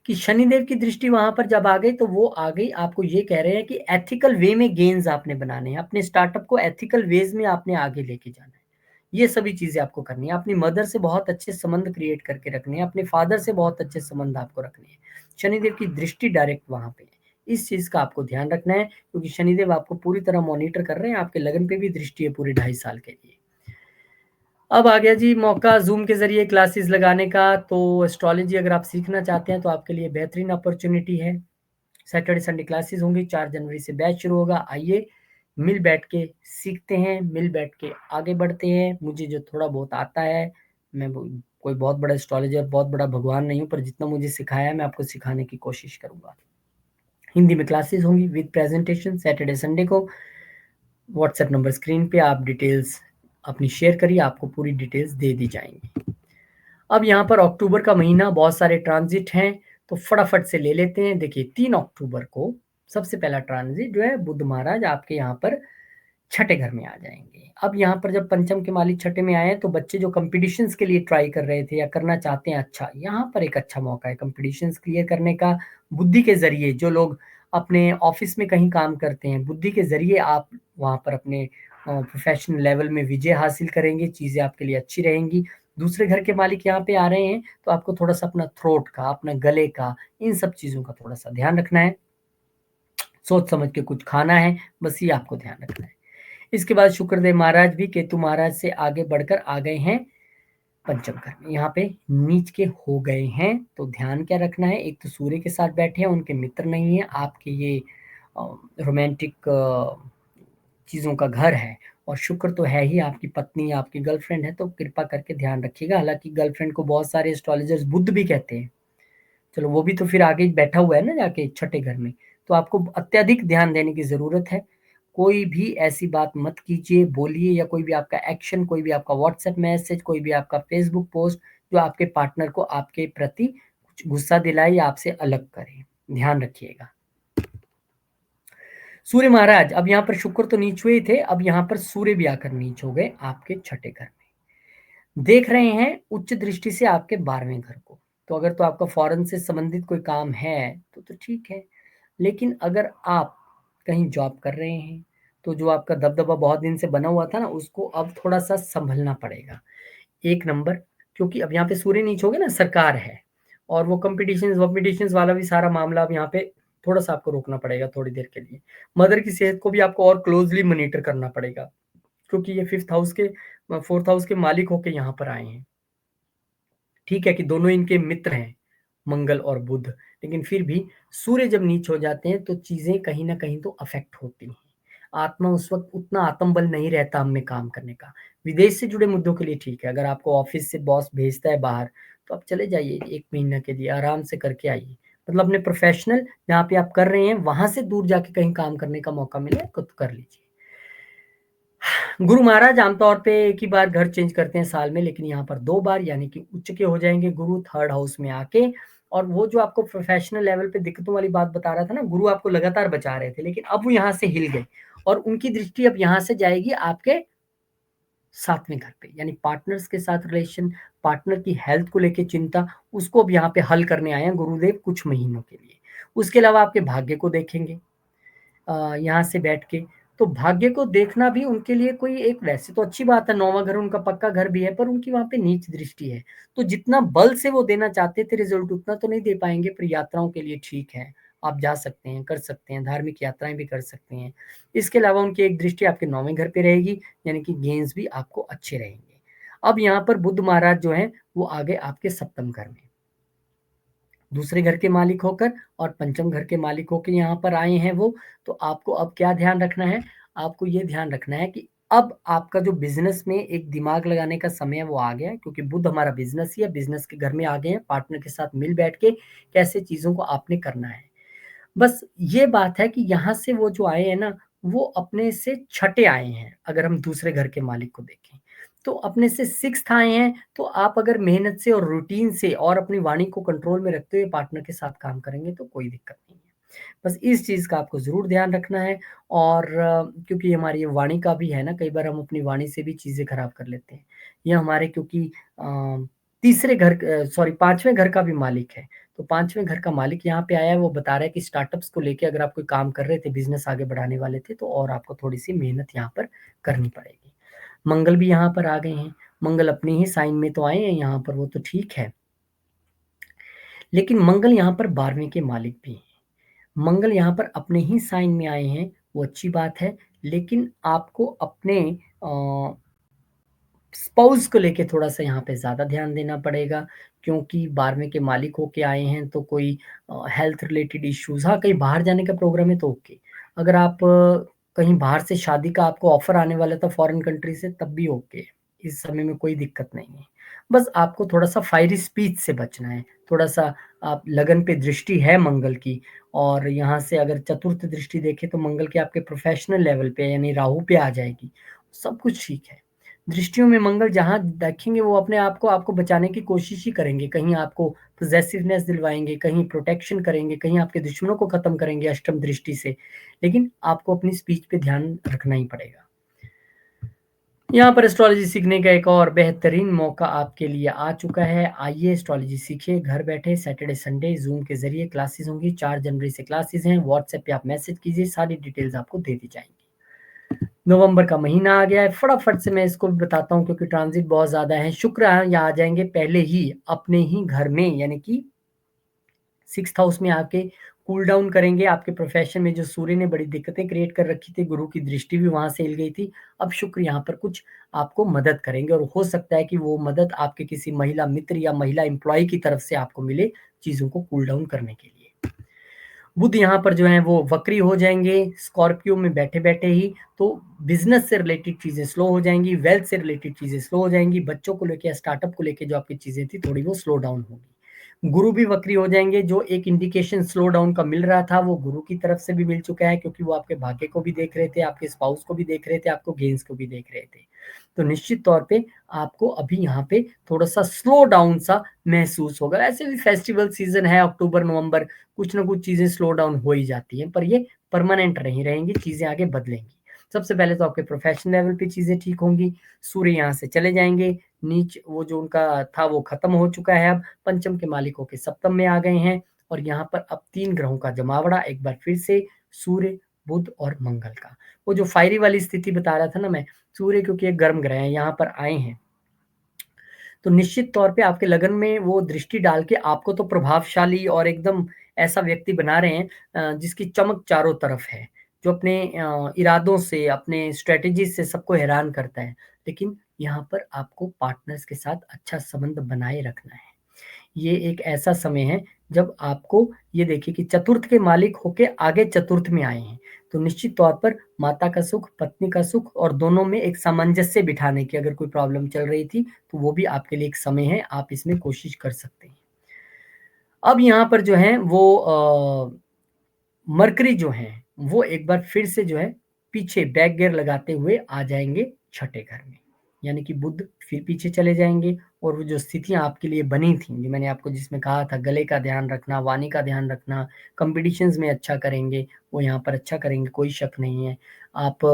कि शनिदेव की दृष्टि वहां पर जब आ गई तो वो आ गई, आपको ये कह रहे हैं कि एथिकल वे में गेन्स आपने बनाने हैं। अपने स्टार्टअप को एथिकल वेज में आपने आगे लेके जाना है। ये सभी चीजें आपको करनी है। अपनी मदर से बहुत अच्छे संबंध क्रिएट करके रखने हैं। अपने फादर से बहुत अच्छे संबंध आपको रखने हैं। शनिदेव की दृष्टि डायरेक्ट वहां पे है, इस चीज का आपको ध्यान रखना है, क्योंकि शनिदेव आपको पूरी तरह मॉनिटर कर रहे हैं। आपके लगन पे भी दृष्टि है पूरे 2.5 साल के लिए। अब आ गया जी मौका जूम के जरिए क्लासेस लगाने का। तो एस्ट्रोलॉजी अगर आप सीखना चाहते हैं तो आपके लिए बेहतरीन अपॉर्चुनिटी है। सैटरडे संडे क्लासेस होंगी, 4 जनवरी से बैच शुरू होगा। आइए मिल बैठ के सीखते हैं, मिल बैठ के आगे बढ़ते हैं। मुझे जो थोड़ा बहुत आता है, मैं कोई बहुत बड़ा एस्ट्रोलॉजर, बहुत बड़ा भगवान नहीं हूँ, पर जितना मुझे सिखाया है मैं आपको सिखाने की कोशिश करूंगा। हिंदी में क्लासेस होंगी विद प्रेजेंटेशन सैटरडे संडे को। व्हाट्सएप नंबर स्क्रीन पे, आप डिटेल्स अपनी शेयर करिए, आपको पूरी डिटेल्स दे दी जाएंगी। अब यहाँ पर अक्टूबर का महीना, बहुत सारे ट्रांजिट हैं तो फटाफट से ले लेते हैं। देखिए 3 अक्टूबर को सबसे पहला ट्रांजिट जो है, बुध महाराज आपके यहाँ पर छठे घर में आ जाएंगे। अब यहाँ पर जब पंचम के मालिक छठे में आए तो बच्चे जो कंपटीशंस के लिए ट्राई कर रहे थे या करना चाहते हैं, अच्छा यहाँ पर एक अच्छा मौका है कंपटीशंस क्लियर करने का। बुद्धि के जरिए जो लोग अपने ऑफिस में कहीं काम करते हैं, बुद्धि के जरिए आप वहाँ पर अपने प्रोफेशनल लेवल में विजय हासिल करेंगे। चीजें आपके लिए अच्छी रहेंगी। दूसरे घर के मालिक यहाँ पे आ रहे हैं तो आपको थोड़ा सा अपना थ्रोट का, अपना गले का, इन सब चीजों का थोड़ा सा ध्यान रखना है। सोच समझ के कुछ खाना है, बस ये आपको ध्यान रखना है। इसके बाद शुक्रदेव महाराज भी केतु महाराज से आगे बढ़कर आ गए हैं पंचम घर में, यहाँ पे नीच के हो गए हैं। तो ध्यान क्या रखना है, एक तो सूर्य के साथ बैठे हैं, उनके मित्र नहीं है, आपके ये रोमांटिक चीजों का घर है। और शुक्र तो है ही, आपकी पत्नी, आपकी गर्लफ्रेंड है, तो कृपा करके ध्यान रखिएगा। हालांकि गर्लफ्रेंड को बहुत सारे एस्ट्रोलॉजर्स बुद्ध भी कहते हैं, चलो वो भी तो फिर आगे बैठा हुआ है ना जाके छठे घर में, तो आपको अत्यधिक ध्यान देने की जरूरत है। कोई भी ऐसी बात मत कीजिए, बोलिए, या कोई भी आपका एक्शन, कोई भी आपका व्हाट्सएप मैसेज, कोई भी आपका फेसबुक पोस्ट जो आपके पार्टनर को आपके प्रति कुछ गुस्सा दिलाए या आपसे अलग करे, ध्यान रखिएगा। सूर्य महाराज, अब यहाँ पर शुक्र तो नीच हुए थे, अब यहाँ पर सूर्य भी आकर नीच हो गए आपके छठे घर में। देख रहे हैं उच्च दृष्टि से आपके 12वें घर को। तो अगर तो आपका फॉरेन से संबंधित कोई काम है तो ठीक है, लेकिन अगर आप कहीं जॉब कर रहे हैं तो जो आपका दबदबा बहुत दिन से बना हुआ था ना, उसको अब थोड़ा सा संभलना पड़ेगा। एक नंबर, क्योंकि अब यहाँ पे सूर्य नीच हो गए ना, सरकार है, और वो कंपटीशन वाला भी सारा मामला अब यहाँ पे थोड़ा सा आपको रोकना पड़ेगा थोड़ी देर के लिए। मदर की सेहत को भी आपको और क्लोजली मॉनिटर करना पड़ेगा, क्योंकि ये 4th हाउस के मालिक होके यहाँ पर आए हैं। ठीक है कि दोनों इनके मित्र हैं, मंगल और बुध, लेकिन फिर भी सूर्य जब नीच हो जाते हैं तो चीजें कहीं ना कहीं तो अफेक्ट होती हैं। आत्मा उस वक्त उतना आत्मबल नहीं रहता हम में काम करने का। विदेश से जुड़े मुद्दों के लिए ठीक है, अगर आपको ऑफिस से बॉस भेजता है बाहर तो आप चले जाइए 1 महीना के लिए, आराम से करके आइए। मतलब अपने प्रोफेशनल जहाँ पे आप कर रहे हैं वहां से दूर जाके कहीं काम करने का मौका मिले तो कर लीजिए। गुरु महाराज आमतौर पे एक ही बार घर चेंज करते हैं साल में, लेकिन यहाँ पर 2 बार, यानी कि उच्च के हो जाएंगे गुरु 3rd हाउस में आके। और वो जो आपको प्रोफेशनल लेवल पे दिक्कतों वाली बात बता रहा था ना, गुरु आपको लगातार बचा रहे थे, लेकिन अब वो यहाँ से हिल गए और उनकी दृष्टि अब यहाँ से जाएगी आपके 7वें घर पे, यानी पार्टनर्स के साथ रिलेशन, पार्टनर की हेल्थ को लेके चिंता, उसको अब यहाँ पे हल करने आए हैं गुरुदेव कुछ महीनों के लिए। उसके अलावा आपके भाग्य को देखेंगे यहाँ से बैठ के। तो भाग्य को देखना भी उनके लिए कोई एक, वैसे तो अच्छी बात है, 9वां घर उनका पक्का घर भी है, पर उनकी वहां पे नीच दृष्टि है, तो जितना बल से वो देना चाहते थे रिजल्ट उतना तो नहीं दे पाएंगे, पर यात्राओं के लिए ठीक है, आप जा सकते हैं, कर सकते हैं, धार्मिक यात्राएं भी कर सकते हैं। इसके अलावा उनकी एक दृष्टि आपके 9वें घर पे रहेगी, यानी कि गेन्स भी आपको अच्छे रहेंगे। अब यहाँ पर बुध महाराज जो है वो आगे आपके 7वें घर में, दूसरे घर के मालिक होकर और पंचम घर के मालिक होकर यहाँ पर आए हैं वो। तो आपको अब क्या ध्यान रखना है, आपको ये ध्यान रखना है कि अब आपका जो बिजनेस में एक दिमाग लगाने का समय है वो आ गया है, क्योंकि बुध हमारा बिजनेस ही है, बिजनेस के घर में आ गए हैं, पार्टनर के साथ मिल बैठ के कैसे चीजों को आपने करना है। बस ये बात है कि यहाँ से वो जो आए हैं ना, वो अपने से छठे आए हैं। अगर हम दूसरे घर के मालिक को देखें तो अपने से 6th आए हैं, तो आप अगर मेहनत से और रूटीन से और अपनी वाणी को कंट्रोल में रखते हुए पार्टनर के साथ काम करेंगे तो कोई दिक्कत नहीं है। बस इस चीज का आपको जरूर ध्यान रखना है। और क्योंकि हमारी ये वाणी का भी है ना, कई बार हम अपनी वाणी से भी चीजें खराब कर लेते हैं। ये हमारे क्योंकि तीसरे घर, सॉरी 5वें घर का भी मालिक है, तो 5वें घर का मालिक यहाँ पे आया है, वो बता रहा है कि स्टार्टअप्स को लेके अगर आप कोई काम कर रहे थे, बिजनेस आगे बढ़ाने वाले थे, तो और आपको थोड़ी सी मेहनत यहाँ पर करनी पड़ेगी। मंगल भी यहाँ पर आ गए हैं, मंगल अपने ही साइन में तो आए हैं यहाँ पर, वो तो ठीक है, लेकिन मंगल यहाँ पर 12वें के मालिक भी हैं। मंगल यहाँ पर अपने ही साइन में आए हैं, वो अच्छी बात है, लेकिन आपको अपने स्पाउस को लेके थोड़ा सा यहाँ पे ज्यादा ध्यान देना पड़ेगा, क्योंकि 12वें के मालिक होके आए हैं, तो कोई हेल्थ रिलेटेड इश्यूज, हाँ कहीं बाहर जाने का प्रोग्राम है तो ओके। अगर आप कहीं बाहर से शादी का आपको ऑफर आने वाला था फॉरेन कंट्री से, तब भी ओके, इस समय में कोई दिक्कत नहीं है। बस आपको थोड़ा सा फायरी स्पीच से बचना है, थोड़ा सा आप लगन पे दृष्टि है मंगल की, और यहाँ से अगर चतुर्थ दृष्टि देखें तो मंगल के आपके प्रोफेशनल लेवल पे यानी राहु पे आ जाएगी, सब कुछ ठीक है। दृष्टियों में मंगल जहां देखेंगे वो अपने आप को आपको बचाने की कोशिश ही करेंगे, कहीं आपको पॉजेसिवनेस दिलवाएंगे, कहीं प्रोटेक्शन करेंगे, कहीं आपके दुश्मनों को खत्म करेंगे अष्टम दृष्टि से, लेकिन आपको अपनी स्पीच पे ध्यान रखना ही पड़ेगा। यहाँ पर एस्ट्रोलॉजी सीखने का एक और बेहतरीन मौका आपके लिए आ चुका है। आइए एस्ट्रोलॉजी सीखिए घर बैठे, सैटरडे संडे जूम के जरिए क्लासेस होंगी, 4 जनवरी से क्लासेस हैं। व्हाट्सएप पे आप मैसेज कीजिए, सारी डिटेल्स आपको दे दी जाएंगी। नवंबर का महीना आ गया है, फटाफट से मैं इसको भी बताता हूँ क्योंकि ट्रांजिट बहुत ज्यादा है। शुक्र यहाँ आ जाएंगे पहले ही अपने ही घर में, यानी कि 6th हाउस में आके कूल डाउन करेंगे। आपके प्रोफेशन में जो सूर्य ने बड़ी दिक्कतें क्रिएट कर रखी थी, गुरु की दृष्टि भी वहां से हिल गई थी, अब शुक्र यहाँ पर कुछ आपको मदद करेंगे, और हो सकता है कि वो मदद आपके किसी महिला मित्र या महिला एम्प्लॉय की तरफ से आपको मिले चीजों को कूल डाउन करने के लिए। बुध यहाँ पर जो है वो वक्री हो जाएंगे स्कॉर्पियो में बैठे बैठे ही, तो बिजनेस से रिलेटेड चीजें स्लो हो जाएंगी, वेल्थ से रिलेटेड चीजें स्लो हो जाएंगी, बच्चों को लेके स्टार्टअप को लेके जो आपकी चीजें थी थोड़ी वो स्लो डाउन होगी। गुरु भी वक्री हो जाएंगे। जो एक इंडिकेशन स्लो डाउन का मिल रहा था वो गुरु की तरफ से भी मिल चुका है, क्योंकि वो आपके भाग्य को भी देख रहे थे, आपके स्पाउस को भी देख रहे थे, आपको गेंस को भी देख रहे थे। तो निश्चित तौर पे आपको अभी यहाँ पे थोड़ा सा स्लो डाउन सा महसूस होगा। ऐसे भी फेस्टिवल सीजन है, अक्टूबर नवंबर, कुछ ना कुछ चीजें स्लो डाउन हो ही जाती हैं, पर ये परमानेंट नहीं रहेंगी, चीजें आगे बदलेंगी। सबसे पहले तो आपके प्रोफेशनल लेवल पे चीजें ठीक होंगी। सूर्य यहाँ से चले जाएंगे नीच, वो जो उनका था वो खत्म हो चुका है, अब पंचम के मालिकों के सप्तम में आ गए हैं। और यहाँ पर अब 3 ग्रहों का जमावड़ा एक बार फिर से, सूर्य, बुध और मंगल का। वो जो फायरी वाली स्थिति बता रहा था ना मैं, सूर्य क्योंकि एक गर्म ग्रह है यहाँ पर आए हैं, तो निश्चित तौर पे आपके लगन में वो दृष्टि डाल के आपको तो प्रभावशाली और एकदम ऐसा व्यक्ति बना रहे हैं जिसकी चमक चारों तरफ है, जो अपने इरादों से, अपने स्ट्रेटेजी से सबको हैरान करता है। लेकिन यहाँ पर आपको पार्टनर्स के साथ अच्छा संबंध बनाए रखना है। ये एक ऐसा समय है जब आपको ये देखिए कि चतुर्थ के मालिक होके आगे चतुर्थ में आए हैं, तो निश्चित तौर पर माता का सुख, पत्नी का सुख और दोनों में एक सामंजस्य बिठाने की अगर कोई प्रॉब्लम चल रही थी तो वो भी आपके लिए एक समय है, आप इसमें कोशिश कर सकते हैं। अब यहाँ पर जो है वो मरकरी जो है वो एक बार फिर से जो है पीछे बैक गियर लगाते हुए आ जाएंगे छठे घर में, यानी कि बुध फिर पीछे चले जाएंगे। और वो जो स्थितियां आपके लिए बनी थी, जो मैंने आपको जिसमें कहा था गले का ध्यान रखना, वाणी का ध्यान रखना, कंपटीशंस में अच्छा करेंगे, वो यहाँ पर अच्छा करेंगे, कोई शक नहीं है। आप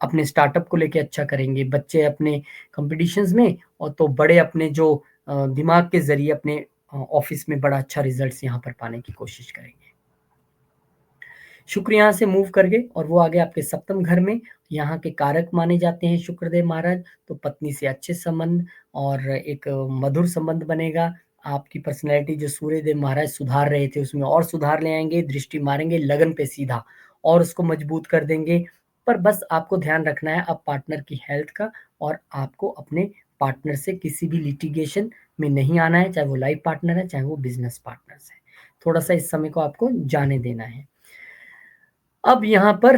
अपने स्टार्टअप को लेके अच्छा करेंगे, बच्चे अपने कंपटीशंस में, और तो बड़े अपने जो दिमाग के जरिए अपने ऑफिस में बड़ा अच्छा रिजल्ट्स यहाँ पर पाने की कोशिश करेंगे। शुक्र यहाँ से मूव कर गए और वो आ गए आपके सप्तम घर में। यहाँ के कारक माने जाते हैं शुक्रदेव महाराज, तो पत्नी से अच्छे संबंध और एक मधुर संबंध बनेगा। आपकी पर्सनैलिटी जो सूर्यदेव महाराज सुधार रहे थे उसमें और सुधार ले आएंगे, दृष्टि मारेंगे लगन पे सीधा और उसको मजबूत कर देंगे। पर बस आपको ध्यान रखना है अब पार्टनर की हेल्थ का, और आपको अपने पार्टनर से किसी भी लिटिगेशन में नहीं आना है, चाहे वो लाइफ पार्टनर है चाहे वो बिजनेस पार्टनर है। थोड़ा सा इस समय को आपको जाने देना है। अब यहाँ पर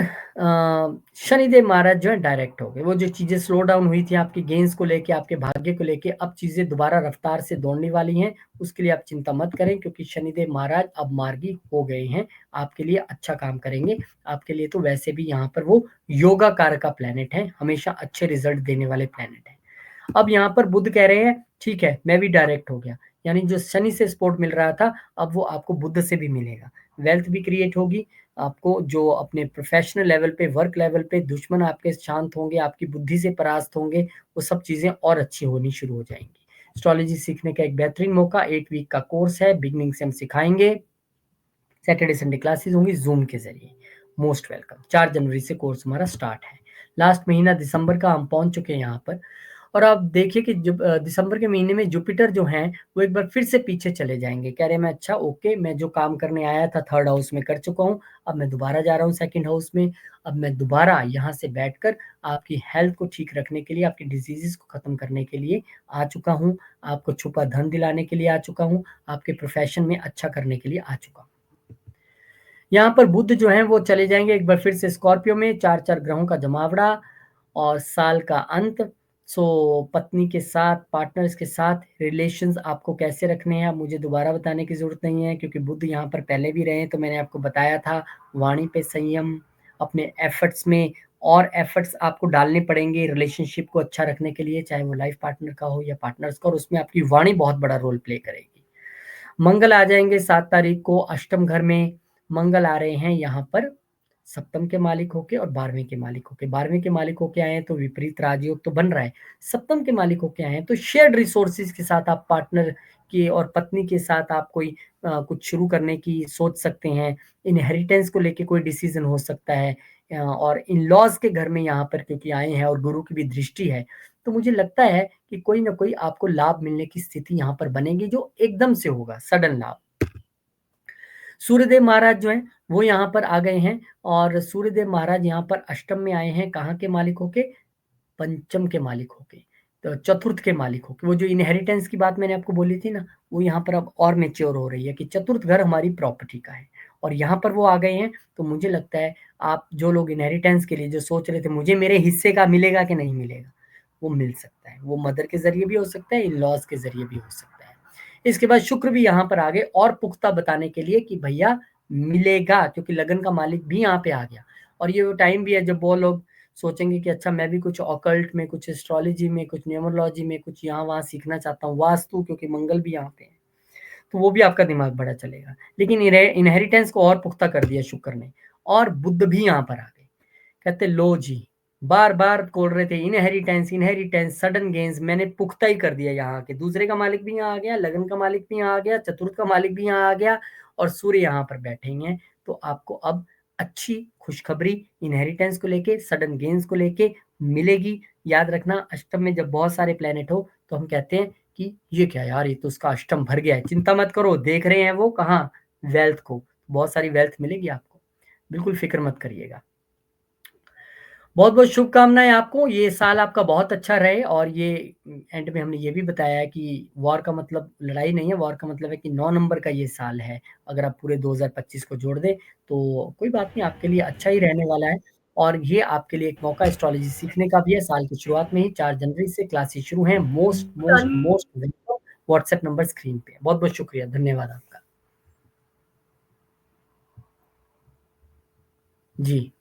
शनिदेव महाराज जो है डायरेक्ट हो गए। वो जो चीजें स्लो डाउन हुई थी आपके गेंस को लेके, आपके भाग्य को लेके, अब चीजें दोबारा रफ्तार से दौड़ने वाली हैं। उसके लिए आप चिंता मत करें, क्योंकि शनिदेव महाराज अब मार्गी हो गए हैं, आपके लिए अच्छा काम करेंगे। आपके लिए तो वैसे भी यहाँ पर वो योगा कारक का प्लेनेट है, हमेशा अच्छे रिजल्ट देने वाले प्लेनेट है। अब यहाँ पर बुध कह रहे हैं ठीक है मैं भी डायरेक्ट हो गया, यानी जो शनि से सपोर्ट मिल रहा था अब वो आपको बुध से भी मिलेगा। वेल्थ भी क्रिएट होगी आपको, जो अपने प्रोफेशनल लेवल पे, वर्क लेवल पे दुश्मन आपके शांत होंगे, आपकी बुद्धि से परास्त होंगे, वो सब चीजें और अच्छी होनी शुरू हो जाएंगी। एस्ट्रोलॉजी सीखने का एक बेहतरीन मौका, 8 वीक का कोर्स है, बिगनिंग से हम सिखाएंगे। सैटरडे संडे क्लासेस होंगी जूम के जरिए। Most welcome. 4 जनवरी से कोर्स हमारा स्टार्ट है। लास्ट महीना दिसंबर का हम पहुंच चुके हैं यहाँ पर। और आप देखिए कि जब दिसंबर के महीने में जुपिटर जो है वो एक बार फिर से पीछे चले जाएंगे। कह रहे हैं मैं अच्छा ओके, मैं जो काम करने आया था थर्ड हाउस में कर चुका हूँ, अब मैं दोबारा जा रहा हूँ सेकंड हाउस में। अब मैं दोबारा यहाँ से बैठकर आपकी हेल्थ को ठीक रखने के लिए, आपकी डिजीजेस को खत्म करने के लिए आ चुका हूँ, आपको छुपा धन दिलाने के लिए आ चुका हूँ, आपके प्रोफेशन में अच्छा करने के लिए आ चुका हूँ। यहाँ पर बुध जो है वो चले जाएंगे एक बार फिर से स्कॉर्पियो में, 4 ग्रहों का जमावड़ा और साल का अंत। सो पत्नी के साथ, पार्टनर्स के साथ रिलेशंस आपको कैसे रखने हैं, मुझे दोबारा बताने की जरूरत नहीं है, क्योंकि बुध यहाँ पर पहले भी रहे, तो मैंने आपको बताया था। वाणी पे संयम, अपने एफर्ट्स में और एफर्ट्स आपको डालने पड़ेंगे रिलेशनशिप को अच्छा रखने के लिए, चाहे वो लाइफ पार्टनर का हो या पार्टनर्स का, और उसमें आपकी वाणी बहुत बड़ा रोल प्ले करेगी। मंगल आ जाएंगे 7 तारीख को अष्टम घर में। मंगल आ रहे हैं यहाँ पर सप्तम के मालिक होके और 12वें के मालिक होके। 12वें के मालिक होके आए हैं तो विपरीत राजयोग तो बन रहा है। सप्तम के मालिक होके आए हैं तो शेयर्ड रिसोर्सेज के साथ आप पार्टनर के और पत्नी के साथ आप कोई कुछ शुरू करने की सोच सकते हैं। इनहेरिटेंस को लेके कोई डिसीजन हो सकता है। और इन लॉज के घर में यहाँ पर क्योंकि आए हैं और गुरु की भी दृष्टि है, तो मुझे लगता है कि कोई ना कोई आपको लाभ मिलने की स्थिति यहाँ पर बनेगी, जो एकदम से होगा, सडन लाभ। सूर्यदेव महाराज जो हैं वो यहाँ पर आ गए हैं, और सूर्यदेव महाराज यहाँ पर अष्टम में आए हैं, कहाँ के मालिक होके, पंचम के मालिक होके, तो चतुर्थ के मालिक होके। वो जो इनहेरिटेंस की बात मैंने आपको बोली थी ना, वो यहाँ पर अब और मेच्योर हो रही है कि चतुर्थ घर हमारी प्रॉपर्टी का है, और यहाँ पर वो आ गए हैं। तो मुझे लगता है आप जो लोग इनहेरिटेंस के लिए जो सोच रहे थे मुझे मेरे हिस्से का मिलेगा कि नहीं मिलेगा, वो मिल सकता है। वो मदर के जरिए भी हो सकता है, इन लॉज के जरिए भी हो सकता है। इसके बाद शुक्र भी यहाँ पर आ गए और पुख्ता बताने के लिए कि भैया मिलेगा, क्योंकि लगन का मालिक भी यहाँ पे आ गया। और ये वो टाइम भी है जब वो लोग सोचेंगे कि अच्छा मैं भी कुछ ऑकल्ट में, कुछ एस्ट्रोलॉजी में, कुछ न्यूमरोलॉजी में, कुछ यहाँ वहाँ सीखना चाहता हूँ, वास्तु, क्योंकि मंगल भी यहाँ पे है, तो वो भी आपका दिमाग बड़ा चलेगा। लेकिन इनहेरिटेंस को और पुख्ता कर दिया शुक्र ने, और बुध भी यहाँ पर आ गए। कहते लो जी, बार बार बोल रहे थे इनहेरिटेंस इनहेरिटेंस सडन गेन्स, मैंने पुख्ता ही कर दिया। यहाँ के दूसरे का मालिक भी यहाँ आ गया, लगन का मालिक भी यहाँ आ गया, चतुर्थ का मालिक भी यहाँ आ गया, और सूर्य यहाँ पर बैठेंगे हैं। तो आपको अब अच्छी खुशखबरी इनहेरिटेंस को लेके, सडन गेन्स को लेके मिलेगी। याद रखना, अष्टम में जब बहुत सारे प्लेनेट हो तो हम कहते हैं कि ये क्या यार, ये तो उसका अष्टम भर गया है। चिंता मत करो, देख रहे हैं वो कहाँ, वेल्थ को, बहुत सारी वेल्थ मिलेगी आपको, बिल्कुल फिक्र मत करिएगा। बहुत बहुत शुभकामनाएं आपको, ये साल आपका बहुत अच्छा रहे। और ये एंड में हमने ये भी बताया है कि वॉर का मतलब लड़ाई नहीं है, वॉर का मतलब है कि 9 नंबर का ये साल है। अगर आप पूरे 2025 को जोड़ दें तो कोई बात नहीं, आपके लिए अच्छा ही रहने वाला है। और ये आपके लिए एक मौका एस्ट्रोलॉजी सीखने का भी है। साल की शुरुआत में ही 4 जनवरी से क्लासेस शुरू हैं। Most most most welcome. WhatsApp number screen पे है। बहुत बहुत शुक्रिया, धन्यवाद आपका। जी।